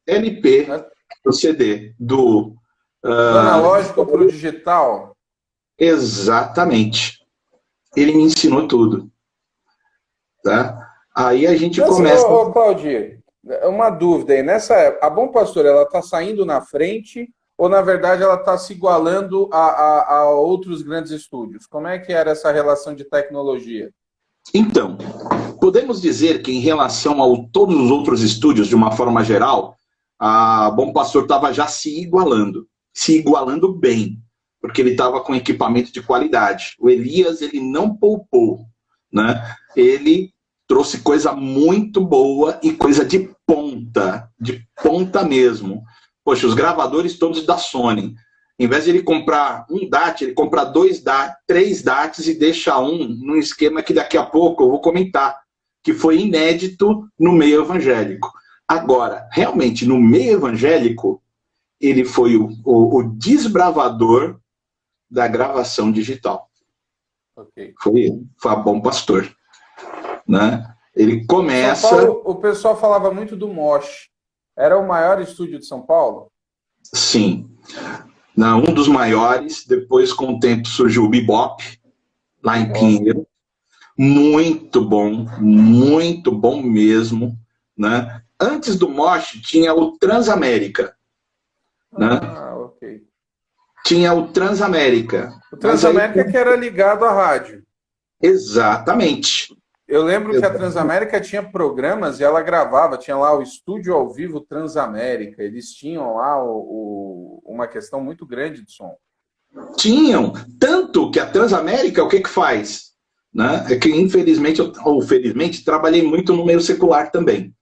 LP pro CD. Do analógico para o digital? Exatamente. Ele me ensinou tudo. Tá? Aí a gente começa... Claudio, uma dúvida aí. Nessa época, a Bom Pastor, ela está saindo na frente ou, na verdade, ela está se igualando a outros grandes estúdios? Como é que era essa relação de tecnologia? Então, podemos dizer que em relação a todos os outros estúdios, de uma forma geral, a Bom Pastor estava já se igualando bem, porque ele estava com equipamento de qualidade. O Elias, ele não poupou, né? Ele trouxe coisa muito boa e coisa de ponta mesmo. Poxa, os gravadores todos da Sony. Em vez de ele comprar um DAT, ele compra 2 DAT, 3 DATs e deixa um num esquema que daqui a pouco eu vou comentar, que foi inédito no meio evangélico. Agora, realmente, no meio evangélico, ele foi o desbravador da gravação digital. Ok. Foi a Bom Pastor. Né? Ele começa... São Paulo, o pessoal falava muito do Mosh. Era o maior estúdio de São Paulo? Sim. Não, um dos maiores. Depois, com o tempo, surgiu o Bebop, lá em Pinheiro. Muito bom mesmo. Né? Antes do Mosh, tinha o Transamérica. Né? Ok. Tinha o Transamérica. O Transamérica que era ligado à rádio. Exatamente. Eu lembro que a Transamérica tinha programas e ela gravava, tinha lá o Estúdio ao Vivo Transamérica. Eles tinham lá uma questão muito grande de som. Tinham. Tanto que a Transamérica, o que faz? Né? É que, infelizmente, ou felizmente, trabalhei muito no meio secular também.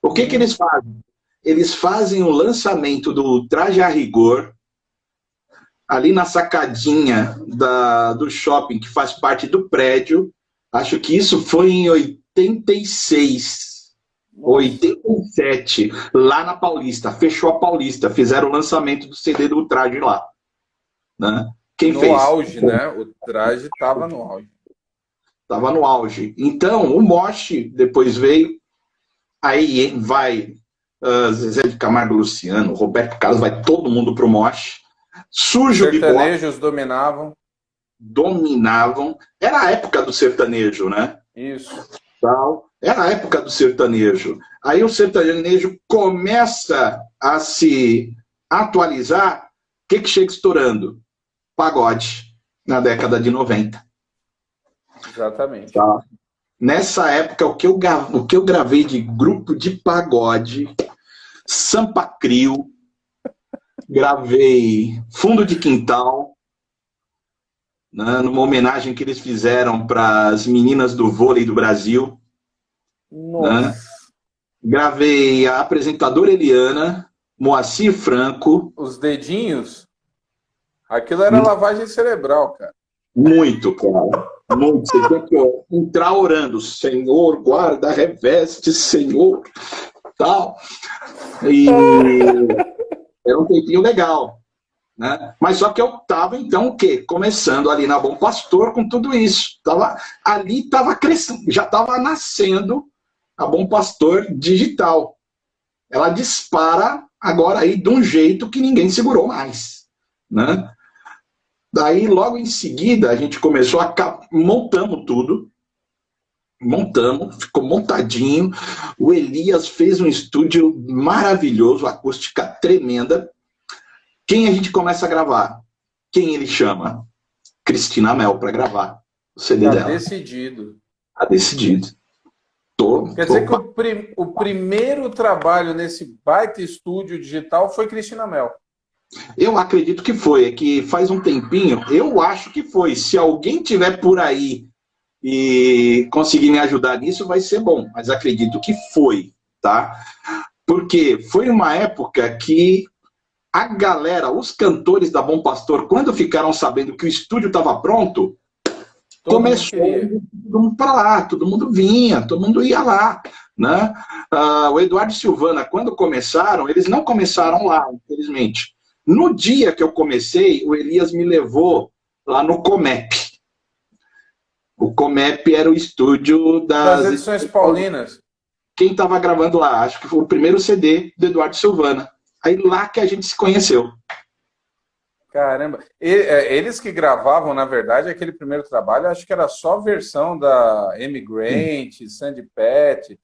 O que eles fazem? Eles fazem o lançamento do Traje a Rigor ali na sacadinha do shopping, que faz parte do prédio. Acho que isso foi em 86, 87, lá na Paulista. Fechou a Paulista, fizeram o lançamento do CD do Traje lá. Né? Quem fez? No auge, né? O Traje estava no auge. Estava no auge. Então, o Mosh depois veio, aí vai Zezé de Camargo, Luciano, Roberto Carlos, vai todo mundo pro Mosh. Surge o Bebop. Os sertanejos dominavam. Era a época do sertanejo, né? Isso. Era a época do sertanejo. Aí o sertanejo começa a se atualizar. O que chega estourando? Pagode, na década de 90. Exatamente. Tá? Nessa época, o que eu gravei de grupo de pagode, Sampa Crio, gravei Fundo de Quintal, né, numa homenagem que eles fizeram para as meninas do vôlei do Brasil. Nossa. Né? Gravei a apresentadora Eliana, Moacir Franco. Os dedinhos? Aquilo era lavagem cerebral, cara. Muito, cara. Muito. Você tinha que entrar orando. Senhor, guarda, reveste, Senhor. Tal. E era um tempinho legal. Né? Mas só que eu estava, então, o quê? Começando ali na Bom Pastor com tudo isso. Ali estava crescendo, já estava nascendo a Bom Pastor digital. Ela dispara agora aí de um jeito que ninguém segurou mais. Né? Daí, logo em seguida, a gente começou montamos tudo. Montamos, ficou montadinho. O Elias fez um estúdio maravilhoso, acústica tremenda. Quem a gente começa a gravar? Quem ele chama? Cristina Mel para gravar o CD dela. Decidido. Tá decidido. Quer dizer que o primeiro trabalho nesse baita estúdio digital foi Cristina Mel. Eu acredito que foi. É que faz um tempinho, eu acho que foi. Se alguém tiver por aí e conseguir me ajudar nisso, vai ser bom. Mas acredito que foi, tá? Porque foi uma época que a galera, os cantores da Bom Pastor, quando ficaram sabendo que o estúdio estava pronto, começou todo mundo para lá, todo mundo vinha, todo mundo ia lá. Né? O Eduardo e Silvana, quando começaram, eles não começaram lá, infelizmente. No dia que eu comecei, o Elias me levou lá no Comep. O Comep era o estúdio das edições paulinas. Quem estava gravando lá? Acho que foi o primeiro CD do Eduardo Silvana. Aí lá que a gente se conheceu. Caramba. Eles que gravavam, na verdade, aquele primeiro trabalho, acho que era só versão da Amy Grant, Sandy Patty.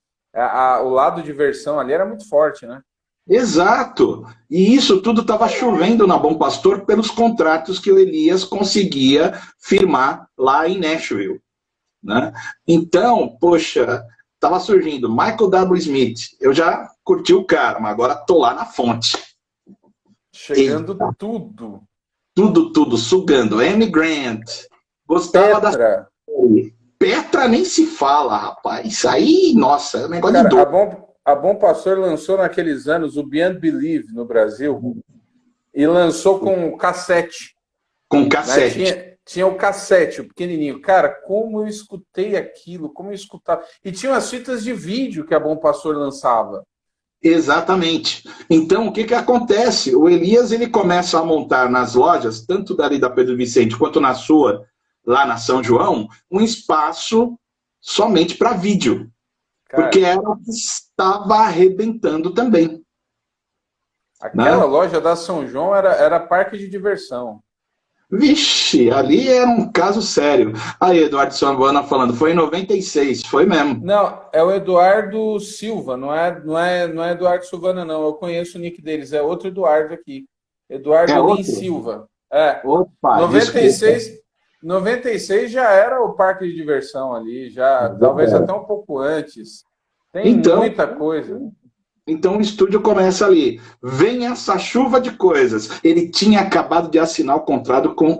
O lado de versão ali era muito forte, né? Exato. E isso tudo estava chovendo na Bom Pastor pelos contratos que o Elias conseguia firmar lá em Nashville. Né? Então, poxa, estava surgindo Michael W. Smith. Eu já curti o cara, mas agora tô lá na fonte. Chegando tudo. Tudo, sugando. Amy Grant. Gostava Petra. Petra nem se fala, rapaz. Isso aí, nossa, é um negócio cara, de dor. A Bom Pastor lançou naqueles anos o Beyond Believe no Brasil e lançou com cassete. Com cassete. Né? Tinha o cassete, o pequenininho. Cara, como eu escutei aquilo, como eu escutava. E tinha as fitas de vídeo que a Bom Pastor lançava. Exatamente. Então, o que que acontece? O Elias, ele começa a montar nas lojas, tanto dali da Pedro Vicente quanto na sua, lá na São João, um espaço somente para vídeo. Porque Cara, era o que estava arrebentando também. aquela Né? loja da São João era parque de diversão. Vixe, ali era um caso sério. Aí, Eduardo Sambana falando, foi em 96, foi mesmo. Não, é o Eduardo Silva, não é Eduardo Silvana, não. Eu conheço o nick deles, é outro Eduardo aqui. É Eduardo Lin outro? Silva. É. Opa, desculpa. 96 já era o parque de diversão ali, já, talvez até um pouco antes. Tem Então, muita coisa. então o estúdio começa ali. Vem essa chuva de coisas. Ele tinha acabado de assinar o contato com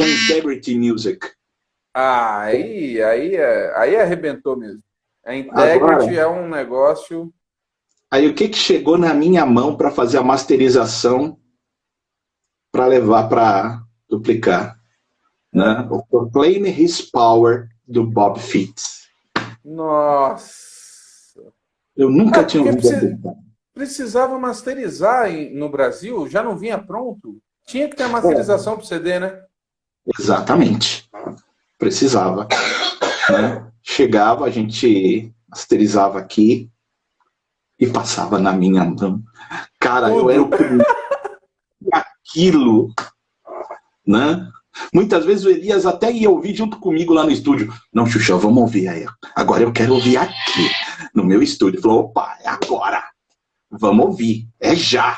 Integrity Music. Ah, aí arrebentou mesmo. A Agora, Integrity é um negócio. aí o que que chegou na minha mão para fazer a masterização para levar para duplicar? Né? O Proclaim His Power do Bob Fitts. Nossa! Eu nunca tinha Porque ouvido a duplicar. precisava masterizar no Brasil, já não vinha pronto. Tinha que ter a masterização pro CD, né? Exatamente. Precisava. Né? Chegava, a gente masterizava aqui e passava na minha mão. Cara, eu era o primeiro aquilo, né? Muitas vezes o Elias até ia ouvir junto comigo lá no estúdio. Não, Xuxa, vamos ouvir aí. Agora eu quero ouvir aqui, no meu estúdio. Ele falou, opa, é agora. Vamos ouvir, é já.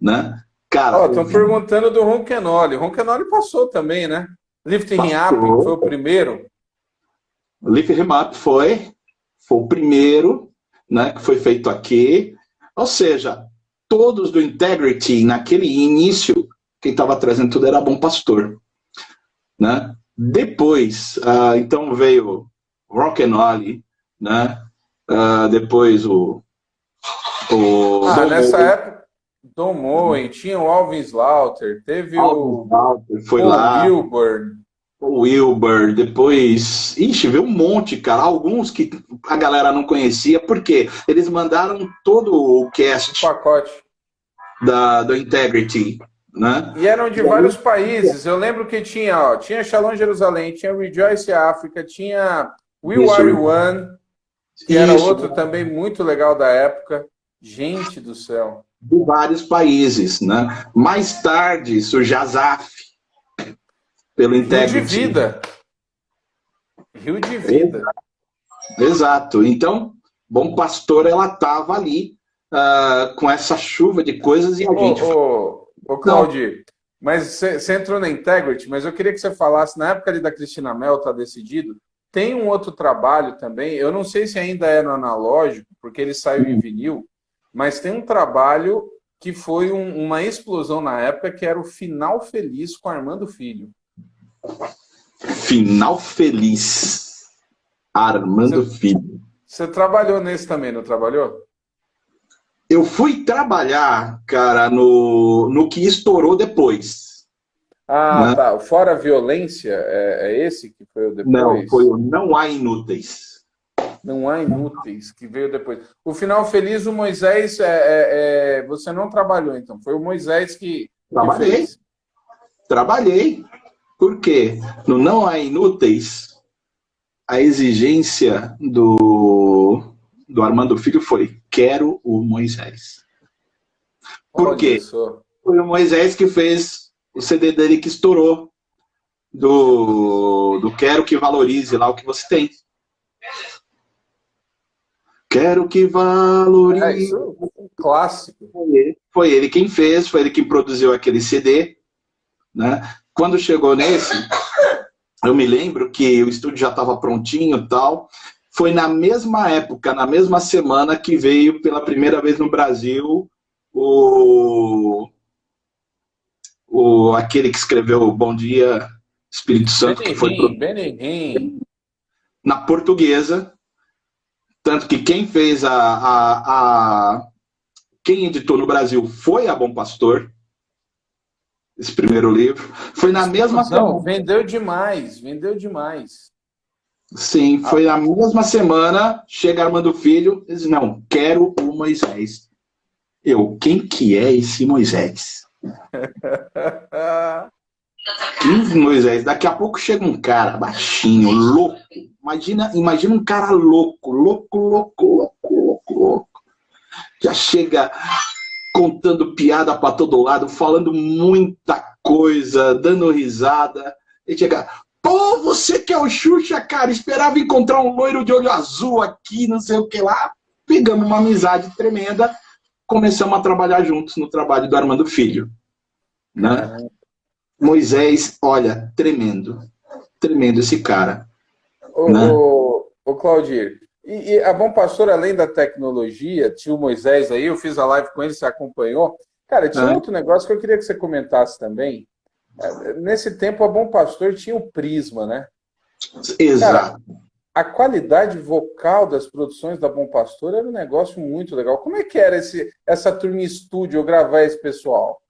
Né? Cara, Estão perguntando do Ronquenoli. Ronquenoli passou também, né? Lifting Him Up, que foi o primeiro. Lift Him Up foi o primeiro, né, que foi feito aqui. Ou seja, todos do Integrity, naquele início, quem estava trazendo tudo era Bom Pastor. Né? Depois, então veio Rock'n'Olly, né? Depois Nessa época, Don Moen, tinha o Alvin Slaughter, teve o foi Paul lá, Wilbur. o Wilbur, depois, veio um monte, cara, alguns que a galera não conhecia, porque eles mandaram todo o cast pacote do Integrity, né? E eram de vários países. Eu lembro que tinha Shalom Jerusalém, tinha Rejoice África, tinha We Are One, que era outro também muito legal da época. Gente do céu. De vários países, né? Mais tarde surge a Zaf, pelo Integrity. Rio de Vida. Rio de Vida. Exato. Então, Bom Pastor, ela estava ali com essa chuva de coisas e a gente... Ô, Claudio, mas você entrou na Integrity, mas eu queria que você falasse, na época ali da Cristina Mel, tá decidido, tem um outro trabalho também, eu não sei se ainda é no analógico, porque ele saiu em vinil, mas tem um trabalho que foi uma explosão na época, que era o Final Feliz com Armando Filho. Final Feliz. Armando Filho. Você trabalhou nesse também, não trabalhou? Eu fui trabalhar, cara, no que estourou depois. Né? Tá. Fora a Violência, é esse que foi o depois? Não, foi o Não Há Inúteis. Não Há Inúteis, que veio depois. O Final Feliz, o Moisés, você não trabalhou, então. Foi o Moisés que fez. Trabalhei. Por quê? No Não Há Inúteis, a exigência do Armando Filho foi: quero o Moisés. Por quê? Foi o Moisés que fez o CD dele que estourou, do Quero que Valorize lá o que você tem. Quero que valorize. Isso é um clássico. Foi ele quem fez, foi ele quem produziu aquele CD. Né? Quando chegou nesse, eu me lembro que o estúdio já estava prontinho e tal. Foi na mesma época, na mesma semana que veio pela primeira vez no Brasil aquele que escreveu Bom Dia, Espírito Santo, que foi na Portuguesa. Tanto que quem fez quem editou no Brasil foi a Bom Pastor, esse primeiro livro. Foi na mesma semana. Vendeu demais. Sim, foi na mesma semana, chega Armando Filho e diz, não, quero o Moisés. Quem que é esse Moisés? Quem Moisés? Daqui a pouco chega um cara baixinho, louco. Imagina um cara louco, louco. Já chega contando piada para todo lado, falando muita coisa, dando risada. Ele chega, pô, você que é o Xuxa, cara, esperava encontrar um loiro de olho azul aqui, não sei o que lá. Pegamos uma amizade tremenda, começamos a trabalhar juntos no trabalho do Armando Filho. Né? Moisés, olha, tremendo esse cara. Ô Claudir, e a Bom Pastor, além da tecnologia, tinha o Moisés aí, eu fiz a live com ele, você acompanhou. Cara, tinha outro negócio que eu queria que você comentasse também. Nesse tempo, a Bom Pastor tinha o Prisma, né? Exato. Cara, a qualidade vocal das produções da Bom Pastor era um negócio muito legal. Como é que era essa turma em estúdio, gravar esse pessoal?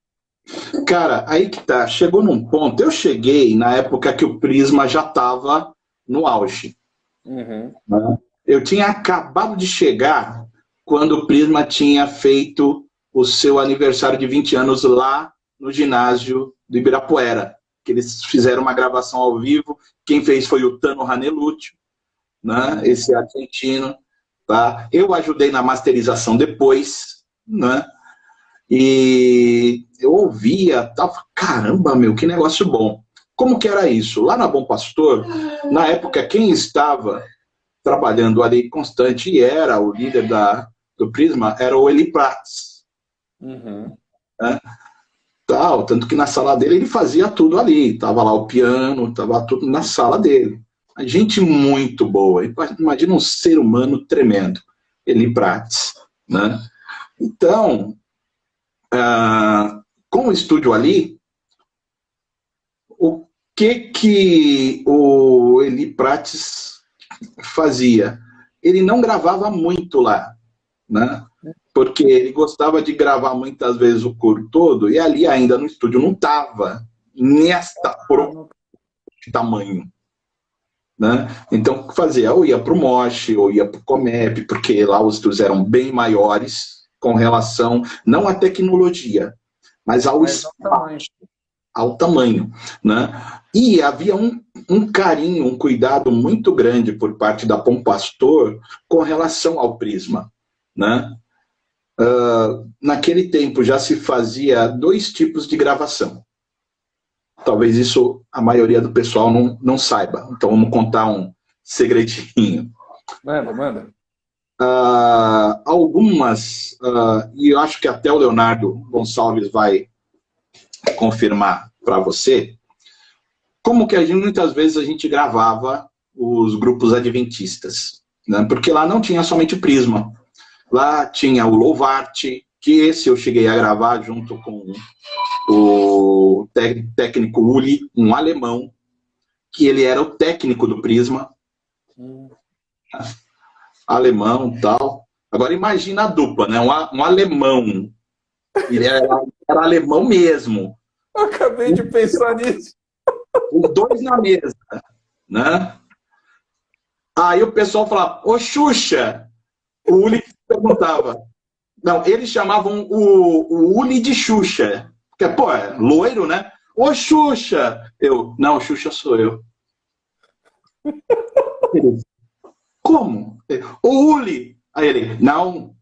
Cara, aí que tá. Chegou num ponto. Eu cheguei na época que o Prisma já estava no auge. Uhum. Né? Eu tinha acabado de chegar quando o Prisma tinha feito o seu aniversário de 20 anos lá no ginásio do Ibirapuera. Que eles fizeram uma gravação ao vivo. Quem fez foi o Tano Ranellucci, né? Esse argentino. Tá? Eu ajudei na masterização depois, né? E eu ouvia, tava, caramba, meu, que negócio bom. Como que era isso? Lá na Bom Pastor, na época, quem estava trabalhando ali constante e era o líder do Prisma, era o Eli Prats. Uhum. Né? Tanto que na sala dele ele fazia tudo ali. Tava lá o piano, tava tudo na sala dele. A gente muito boa. Imagina um ser humano tremendo. Eli Prats. Né? Então... com o estúdio ali, o que o Eli Prates fazia? Ele não gravava muito lá, né? Porque ele gostava de gravar muitas vezes o coro todo, e ali ainda no estúdio não estava nesta tamanho. Né? Então, o que fazia? Ou ia para o Mosh, ou ia para o Comep, porque lá os estúdios eram bem maiores, com relação, não à tecnologia, mas ao espaço, ao tamanho. Né? E havia um carinho, um cuidado muito grande por parte da Bom Pastor com relação ao Prisma. Né? Naquele tempo já se fazia 2 tipos de gravação. Talvez isso a maioria do pessoal não saiba. Então vamos contar um segredinho. Manda. Algumas, e eu acho que até o Leonardo Gonçalves vai confirmar para você, como que muitas vezes a gente gravava os grupos adventistas, né? Porque lá não tinha somente o Prisma, lá tinha o Louvarte, que esse eu cheguei a gravar junto com o técnico Uli, um alemão, que ele era o técnico do Prisma, alemão e tal. Agora imagina a dupla, né? Um alemão. Ele era alemão mesmo. Eu acabei de pensar nisso. Os 2 na mesa, né? Aí o pessoal falava, ô Xuxa! O Uli perguntava. Não, eles chamavam o Uli de Xuxa. Porque, pô, é loiro, né? Ô Xuxa! Não, Xuxa sou eu. Como? O Uli! Aí ele, não,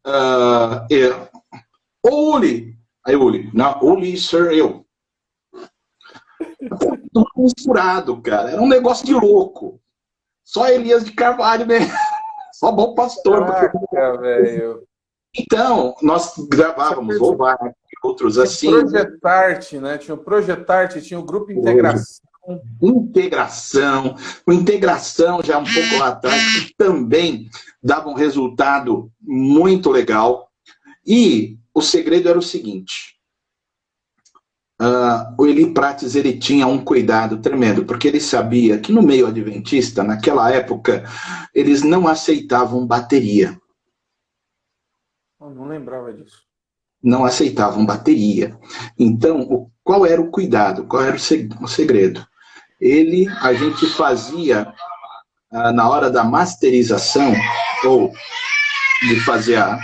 o Uli! Aí o Uli, não, Uli sou eu. Tudo misturado, cara. Era um negócio de louco. Só Elias de Carvalho mesmo. Só Bom Pastor. Caraca, velho. Então, nós gravávamos Louvarte, outros assim. Projetarte, né? Tinha o Projetarte, tinha o Grupo Integração. O Integração já um pouco lá atrás, que também dava um resultado muito legal. E o segredo era o seguinte, o Eli Prates, ele tinha um cuidado tremendo, porque ele sabia que no meio adventista, naquela época, eles não aceitavam bateria. Eu não lembrava disso. Não aceitavam bateria. Então, qual era o cuidado? Qual era o segredo? A gente fazia, na hora da masterização, ou de fazer a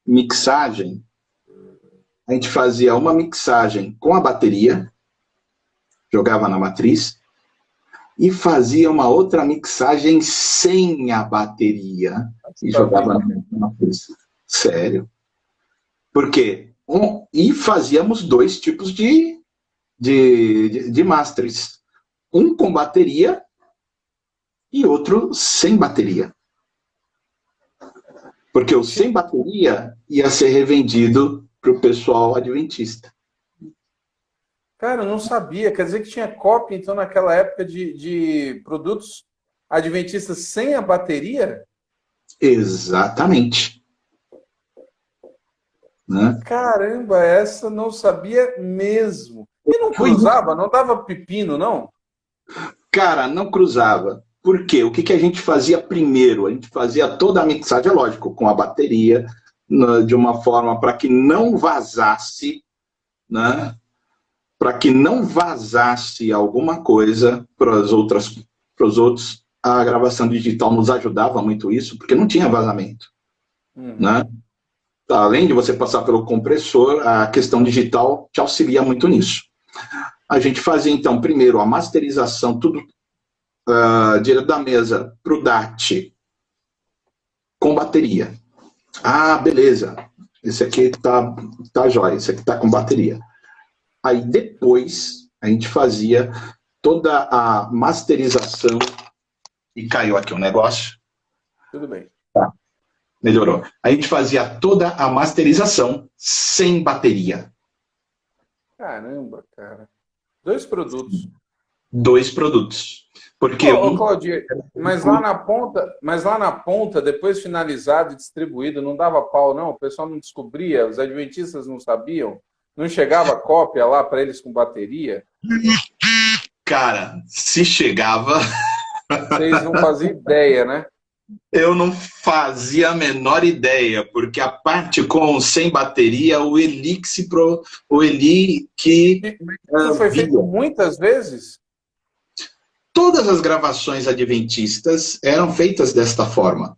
mixagem, a gente fazia uma mixagem com a bateria, jogava na matriz, e fazia uma outra mixagem sem a bateria e jogava na matriz. Sério. Por quê? E fazíamos 2 tipos de masters. Um com bateria e outro sem bateria. Porque o sem bateria ia ser revendido para o pessoal adventista. Cara, eu não sabia. Quer dizer que tinha cópia, então, naquela época de produtos adventistas sem a bateria? Exatamente. Né? Caramba, essa não sabia mesmo. E não cruzava? Não dava pepino, não? Cara, não cruzava. Por quê? O que a gente fazia primeiro? A gente fazia toda a mixagem, lógico, com a bateria, de uma forma para que não vazasse, né? Para que não vazasse alguma coisa para os outros. A gravação digital nos ajudava muito isso, porque não tinha vazamento. Né? Além de você passar pelo compressor, a questão digital te auxilia muito nisso. A gente fazia, então, primeiro a masterização, tudo direto da mesa para o DAT, com bateria. Ah, beleza. Esse aqui tá jóia, esse aqui tá com bateria. Aí depois a gente fazia toda a masterização. E caiu aqui um negócio. Tudo bem. Tá. Melhorou. A gente fazia toda a masterização sem bateria. Caramba, cara. 2 produtos. 2 produtos. Porque Claudio, mas lá na ponta, depois finalizado e distribuído, não dava pau, não? O pessoal não descobria, os adventistas não sabiam? Não chegava cópia lá para eles com bateria? Cara, se chegava... Vocês não faziam ideia, né? Eu não fazia a menor ideia, porque a parte sem bateria, o Eli que... Isso foi feito muitas vezes? Todas as gravações adventistas eram feitas desta forma.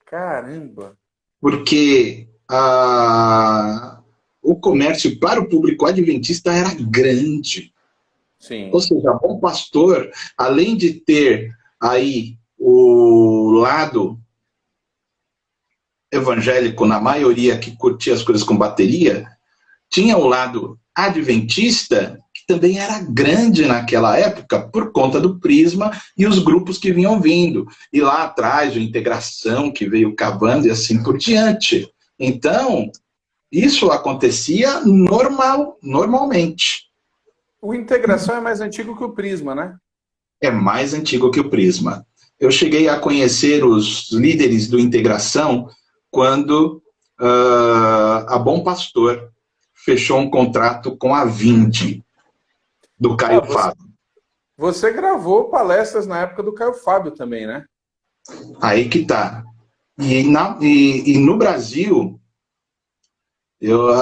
Caramba! Porque o comércio para o público adventista era grande. Sim. Ou seja, Bom Pastor, além de ter aí o lado evangélico, na maioria que curtia as coisas com bateria, tinha o lado adventista, que também era grande naquela época, por conta do Prisma e os grupos que vinham vindo. E lá atrás, a Integração, que veio cavando e assim por diante. Então, isso acontecia normalmente. O Integração é mais antigo que o Prisma, né? É mais antigo que o Prisma. Eu cheguei a conhecer os líderes do Integração quando a Bom Pastor fechou um contrato com a Vinde, do Caio Fábio. Você gravou palestras na época do Caio Fábio também, né? Aí que tá. E no Brasil,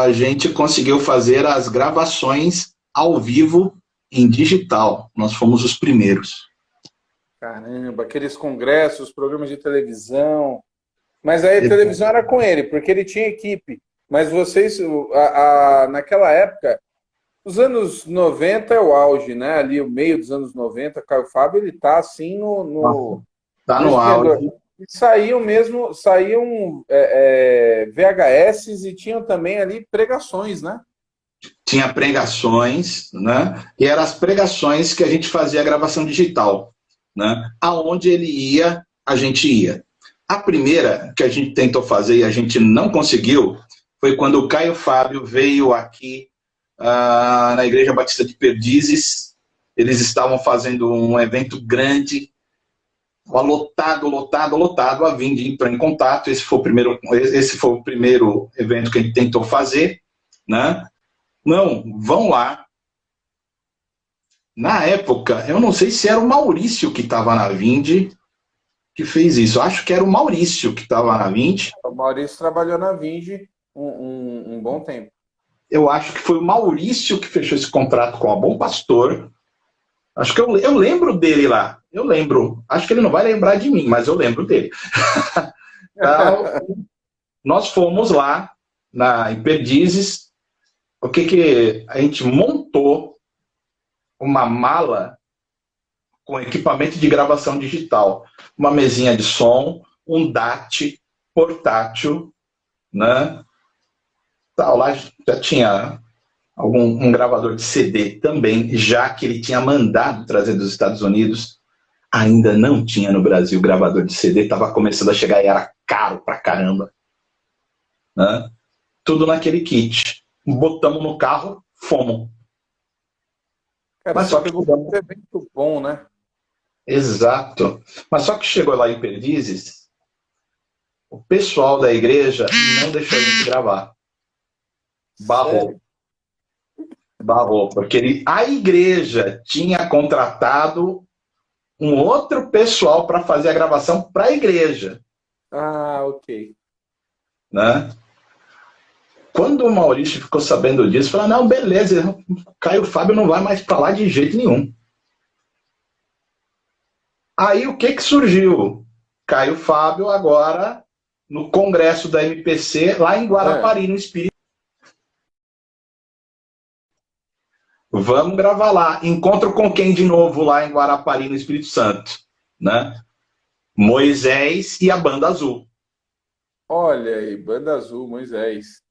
a gente conseguiu fazer as gravações ao vivo em digital. Nós fomos os primeiros. Caramba, aqueles congressos, programas de televisão. Mas aí a televisão era com ele, porque ele tinha equipe. Mas vocês, naquela época, os anos 90 é o auge, né? Ali, o meio dos anos 90, Caio Fábio, ele tá assim Tá no auge. E saíam VHS e tinham também ali pregações, né? Tinha pregações, né? E eram as pregações que a gente fazia a gravação digital, né? Aonde ele ia, a gente ia. A primeira que a gente tentou fazer e a gente não conseguiu foi quando o Caio Fábio veio aqui na Igreja Batista de Perdizes. Eles estavam fazendo um evento grande, lotado. A Vinde entrou em contato. Esse foi o primeiro evento que a gente tentou fazer, né? Não, vão lá. Na época, eu não sei se era o Maurício que estava na Vinde que fez isso. Eu acho que era o Maurício que estava na Vinde. O Maurício trabalhou na Vinde um bom tempo. Eu acho que foi o Maurício que fechou esse contrato com a Bom Pastor. Acho que eu lembro dele lá. Eu lembro. Acho que ele não vai lembrar de mim, mas eu lembro dele. Então, nós fomos lá em Perdizes, o que que a gente montou uma mala com equipamento de gravação digital, uma mesinha de som, um DAT portátil, né? Tal, lá já tinha um gravador de CD também, já que ele tinha mandado trazer dos Estados Unidos. Ainda não tinha no Brasil gravador de CD, estava começando a chegar e era caro pra caramba, né? Tudo naquele kit. Botamos no carro, fomos. Cara, Mas você só que pegou um evento bom, né? exato. Mas só que chegou lá em Perdizes, o pessoal da igreja não deixou a gente gravar. Barrou. Sério? Barrou. Porque a igreja tinha contratado um outro pessoal para fazer a gravação para a igreja. Ah, ok. Né? Quando o Maurício ficou sabendo disso, falou, não, beleza, o Caio Fábio não vai mais para lá de jeito nenhum. Aí o que surgiu? Caio Fábio agora no congresso da MPC, lá em Guarapari, no Espírito. Vamos gravar lá. Encontro com quem de novo lá em Guarapari, no Espírito Santo? Né? Moisés e a Banda Azul. Olha aí, Banda Azul, Moisés.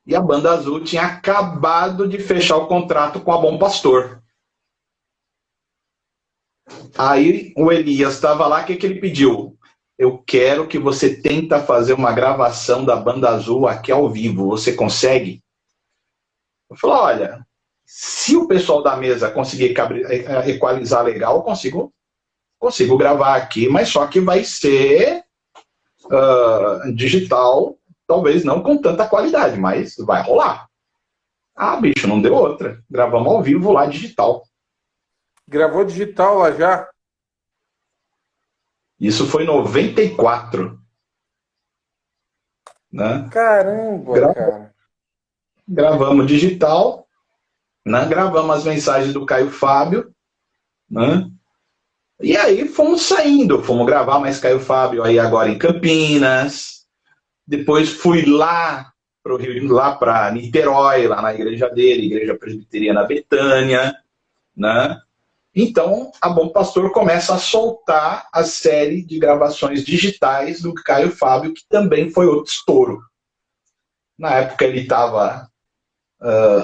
E a Banda Azul tinha acabado de fechar o contrato com a Bom Pastor. Aí o Elias estava lá, o que ele pediu? Eu quero que você tenta fazer uma gravação da Banda Azul aqui ao vivo. Você consegue? Eu falei, olha, se o pessoal da mesa conseguir equalizar legal, eu consigo gravar aqui, mas só que vai ser digital, talvez não com tanta qualidade, mas vai rolar. Ah, bicho, não deu outra. Gravamos ao vivo lá, digital. Gravou digital lá já? Isso foi em 94. Né? Caramba, cara. Gravamos digital, né? Gravamos as mensagens do Caio Fábio, né? E aí fomos saindo, fomos gravar mais Caio Fábio aí agora em Campinas. Depois fui lá para o Rio, lá para Niterói, lá na igreja dele, Igreja Presbiteriana Betânia, né? Então, a Bom Pastor começa a soltar a série de gravações digitais do Caio Fábio, que também foi outro estouro. Na época ele estava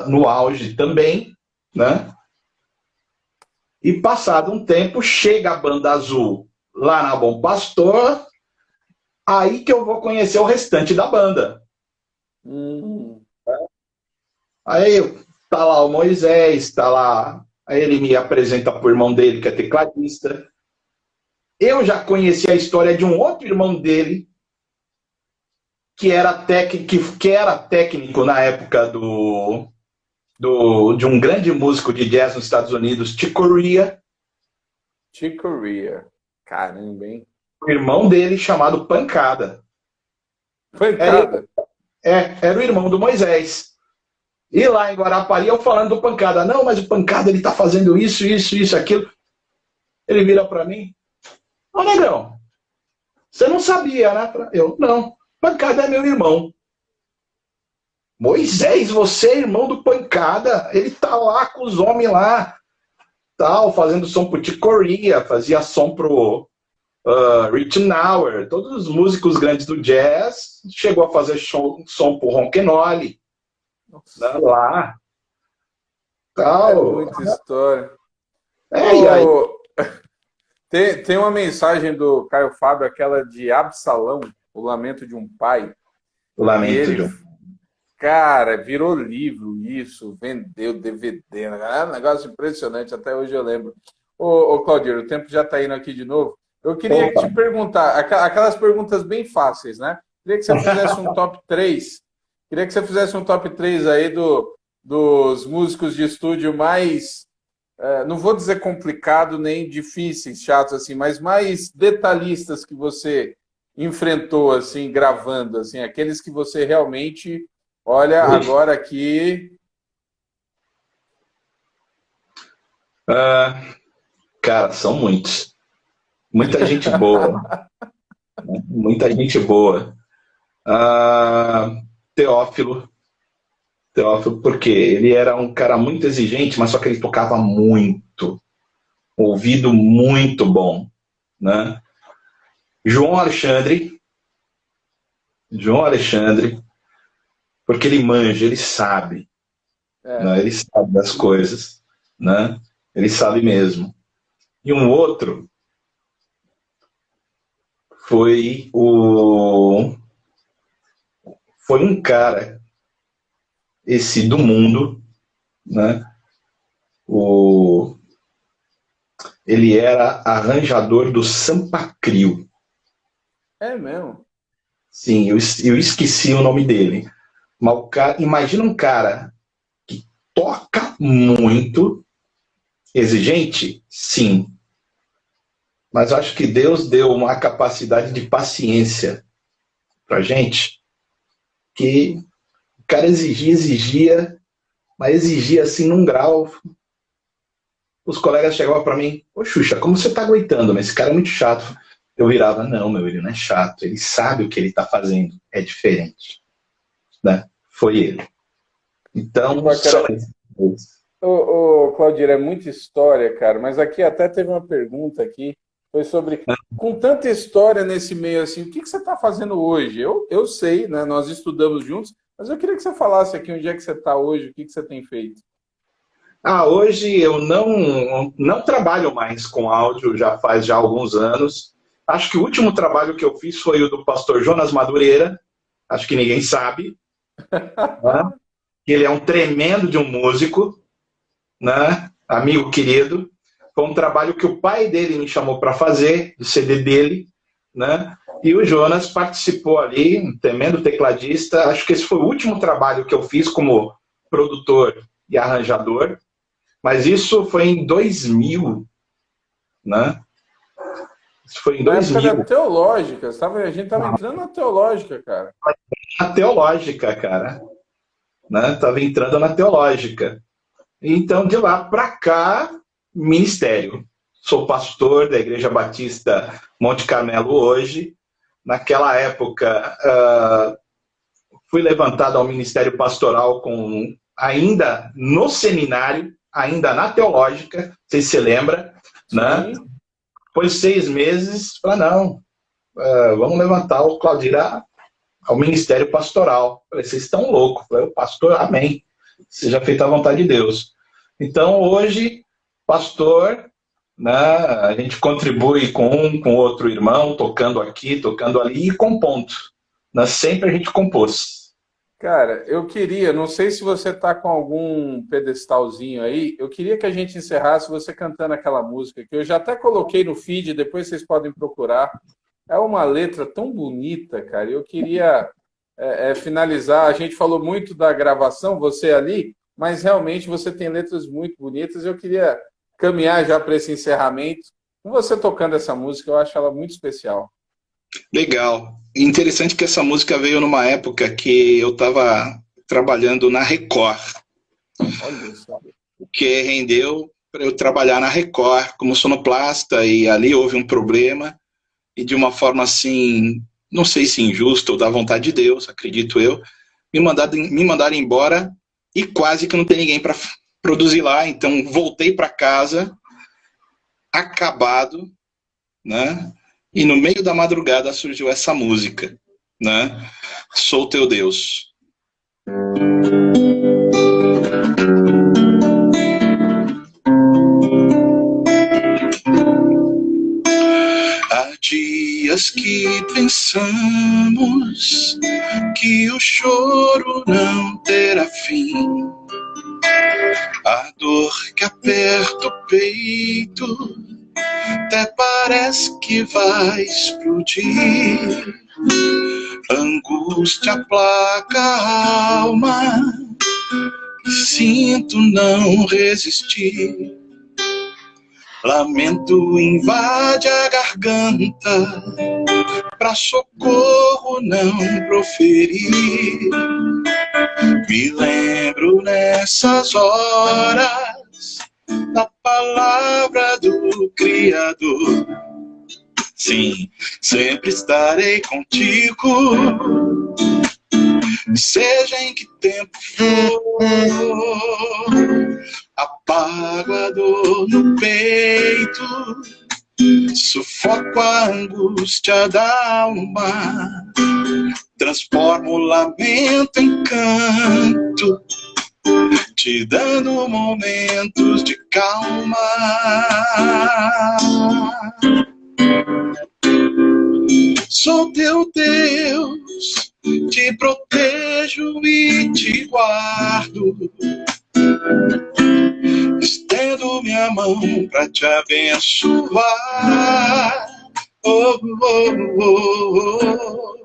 no auge também, né? E passado um tempo, chega a Banda Azul lá na Bom Pastor, aí que eu vou conhecer o restante da banda. Aí tá lá o Moisés, tá lá. Aí ele me apresenta para o irmão dele, que é tecladista. Eu já conheci a história de um outro irmão dele, que era técnico na época de um grande músico de jazz nos Estados Unidos, Chick Corea. Chick Corea. Caramba, hein? O irmão dele chamado Pancada. Pancada. Era o irmão do Moisés. E lá em Guarapari, eu falando do Pancada. Não, mas o Pancada, ele tá fazendo isso, aquilo. Ele vira para mim. Ô, negrão, você não sabia, né? Eu, não. Pancada é meu irmão. Moisés, você é irmão do Pancada. Ele tá lá com os homens lá, tal, fazendo som pro Chick Corea, fazia som pro Rich Nauer, todos os músicos grandes do jazz. Chegou a fazer som pro Ronquenoli. Lá. Tal. É muita história. E aí? Tem uma mensagem do Caio Fábio, aquela de Absalão, o lamento de um pai. O lamento de um... Cara, virou livro isso, vendeu DVD, né? É um negócio impressionante, até hoje eu lembro. Ô Claudir, o tempo já está indo aqui de novo. Eu queria te perguntar, aquelas perguntas bem fáceis, né? Queria que você fizesse um top 3. Queria que você fizesse um top 3 aí dos músicos de estúdio mais, não vou dizer complicado nem difíceis, chatos assim, mas mais detalhistas que você enfrentou assim, gravando, assim, aqueles que você realmente, olha, agora aqui... Cara, são muitos. Muita gente boa. Muita gente boa. Teófilo. Teófilo, porque ele era um cara muito exigente, mas só que ele tocava muito, ouvido muito bom, né? João Alexandre, porque ele manja, ele sabe, né? Ele sabe das coisas, né? Ele sabe mesmo. E um outro foi um cara, esse do mundo, né? Ele era arranjador do Sampa Crio. É mesmo? Sim, eu esqueci o nome dele. Mas imagina um cara que toca muito, exigente, sim. Mas eu acho que Deus deu uma capacidade de paciência pra gente, que o cara exigia, mas exigia assim num grau. Os colegas chegavam para mim: ô Xuxa, como você tá aguentando? Mas esse cara é muito chato. Eu virava: não, meu, ele não é chato, ele sabe o que ele tá fazendo, é diferente. Né? Foi ele. Então, só isso. Ô, Claudir, é muita história, cara, mas aqui até teve uma pergunta aqui, foi sobre, com tanta história nesse meio assim, o que você está fazendo hoje? Eu sei, né, nós estudamos juntos, mas eu queria que você falasse aqui onde é que você está hoje, o que você tem feito. Hoje eu não trabalho mais com áudio, já faz alguns anos. Acho que o último trabalho que eu fiz foi o do pastor Jonas Madureira, acho que ninguém sabe. Né? Ele é um tremendo de um músico, né? Amigo querido. Foi um trabalho que o pai dele me chamou para fazer, do CD dele, né? E o Jonas participou ali, um tremendo tecladista. Acho que esse foi o último trabalho que eu fiz como produtor e arranjador. Mas isso foi em 2000, né? Isso foi em 2000. Na época da teológica, a gente estava entrando na teológica, cara. Na teológica, cara. Né? Estava entrando na teológica. Então, de lá para cá, ministério. Sou pastor da Igreja Batista Monte Carmelo hoje. Naquela época, fui levantado ao ministério pastoral ainda no seminário, ainda na teológica, não sei se você lembra, né? Depois de 6 meses, falei, não, vamos levantar o Claudir ao ministério pastoral. Falei, vocês estão loucos. Falei, pastor, amém. Seja feita a vontade de Deus. Então, hoje, pastor, né, a gente contribui com outro irmão, tocando aqui, tocando ali e compondo. Né? Sempre a gente compôs. Cara, eu queria, não sei se você tá com algum pedestalzinho aí, eu queria que a gente encerrasse você cantando aquela música que eu já até coloquei no feed, depois vocês podem procurar. É uma letra tão bonita, cara. Eu queria finalizar. A gente falou muito da gravação, você ali, mas realmente você tem letras muito bonitas. Eu queria caminhar já para esse encerramento. Com você tocando essa música, eu acho ela muito especial. Legal. Interessante que essa música veio numa época que eu estava trabalhando na Record. Olha só. O que rendeu para eu trabalhar na Record como sonoplasta, e ali houve um problema, e de uma forma assim, não sei se injusta ou da vontade de Deus, acredito eu, me mandaram embora e quase que não tem ninguém para produzir lá. Então voltei para casa, acabado, né? E no meio da madrugada surgiu essa música, né? Sou teu Deus. Há dias que pensamos que o choro não terá fim. A dor que aperta o peito até parece que vai explodir. Angústia aplaca a alma, sinto não resistir. Lamento invade a garganta, pra socorro não proferir. Me lembro nessas horas da palavra do Criador. Sim, sempre estarei contigo. seja em que tempo for, apago a dor no peito, sufoco a angústia da alma, transformo o lamento em canto, te dando momentos de calma. Sou teu Deus, te protejo e te guardo. Estendo minha mão para te abençoar. Oh, oh, oh, oh.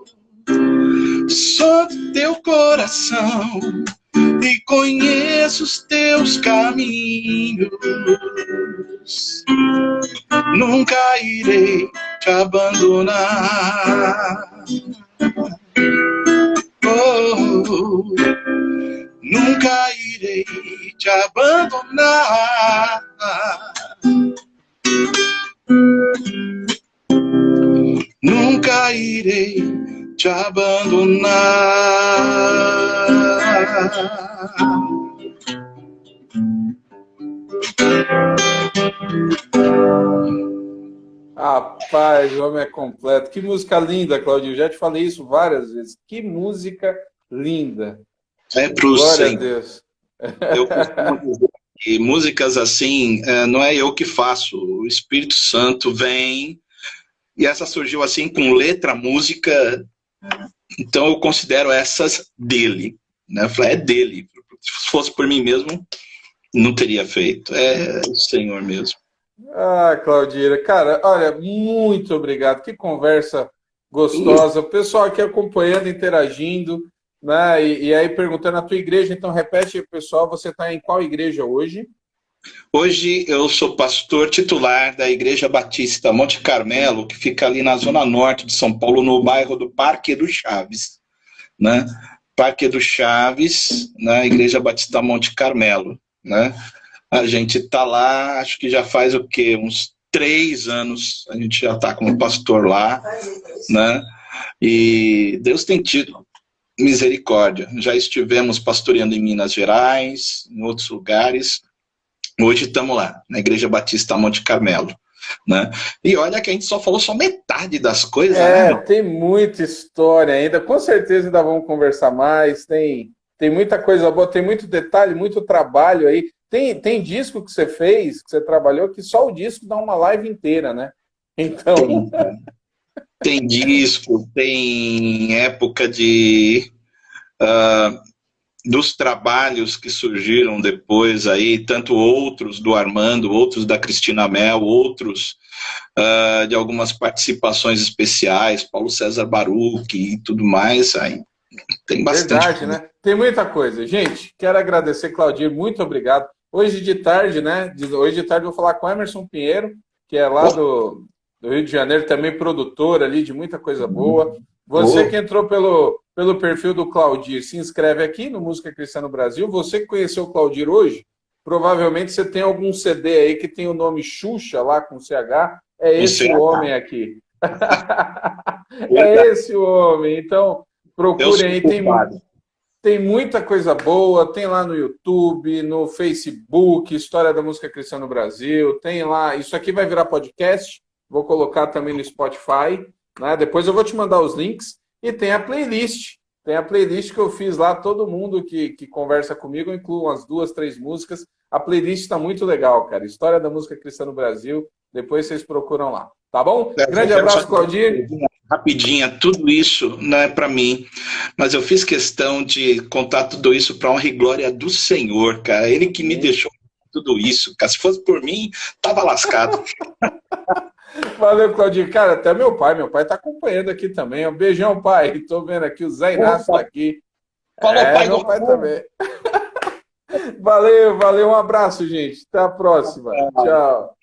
Sou do teu coração e conheço os teus caminhos. Nunca irei te abandonar. Oh, nunca irei te abandonar. Nunca irei te abandonar. Rapaz, o homem é completo. Que música linda, Claudinho. Já te falei isso várias vezes. Que música linda. É pro Glória Senhor. a Deus. Eu costumo dizer que músicas assim, não é eu que faço. O Espírito Santo vem, e essa surgiu assim com letra, música. Então eu considero essas dele. Né? Eu falei, é dele. Se fosse por mim mesmo, não teria feito. É o Senhor mesmo. Ah, Claudira, cara, olha, muito obrigado. Que conversa gostosa. O pessoal aqui acompanhando, interagindo, né? E aí perguntando a tua igreja. Então repete, pessoal, você está em qual igreja hoje? Hoje eu sou pastor titular da Igreja Batista Monte Carmelo, que fica ali na zona norte de São Paulo, no bairro do Parque do Chaves, né? Parque do Chaves, na Igreja Batista Monte Carmelo, né? A gente está lá, acho que já faz o quê? Uns 3 anos, a gente já está como pastor lá, né? E Deus tem tido misericórdia. Já estivemos pastoreando em Minas Gerais, em outros lugares. Hoje estamos lá, na Igreja Batista Monte Carmelo, né? E olha que a gente só falou só metade das coisas, né? Tem muita história ainda. Com certeza ainda vamos conversar mais. Tem muita coisa boa, tem muito detalhe, muito trabalho aí. Tem disco que você fez, que você trabalhou, que só o disco dá uma live inteira, né? Então... Tem disco, tem época dos trabalhos que surgiram depois aí, tanto outros do Armando, outros da Cristina Mel, outros de algumas participações especiais, Paulo César Baruch e tudo mais, aí tem bastante. Verdade, né? Tem muita coisa. Gente, quero agradecer, Claudir, muito obrigado. Hoje de tarde, né? Hoje de tarde eu vou falar com o Emerson Pinheiro, que é lá do Rio de Janeiro, também produtor ali de muita coisa boa. Você que entrou pelo perfil do Claudir, se inscreve aqui no Música Cristã no Brasil. Você que conheceu o Claudir hoje, provavelmente você tem algum CD aí que tem o nome Xuxa lá com CH. É esse o homem aqui. É esse o homem. Então, procurem aí. Tem muita coisa boa, tem lá no YouTube, no Facebook, História da Música Cristã no Brasil, tem lá, isso aqui vai virar podcast, vou colocar também no Spotify, né? Depois eu vou te mandar os links, e tem a playlist que eu fiz lá, todo mundo que conversa comigo, eu incluo umas 2, 3 músicas, a playlist está muito legal, cara, História da Música Cristã no Brasil, depois vocês procuram lá, tá bom? Grande abraço, Claudir. Rapidinha, tudo isso não é para mim, mas eu fiz questão de contar tudo isso para honra e glória do Senhor, cara. Ele que me deixou tudo isso, cara. Se fosse por mim, tava lascado. Valeu, Claudio. Cara, até meu pai tá acompanhando aqui também. Um beijão, pai. Tô vendo aqui, o Zé Inácio tá aqui. Falou, pai. Meu pai também. Valeu, um abraço, gente. Até a próxima. Tchau.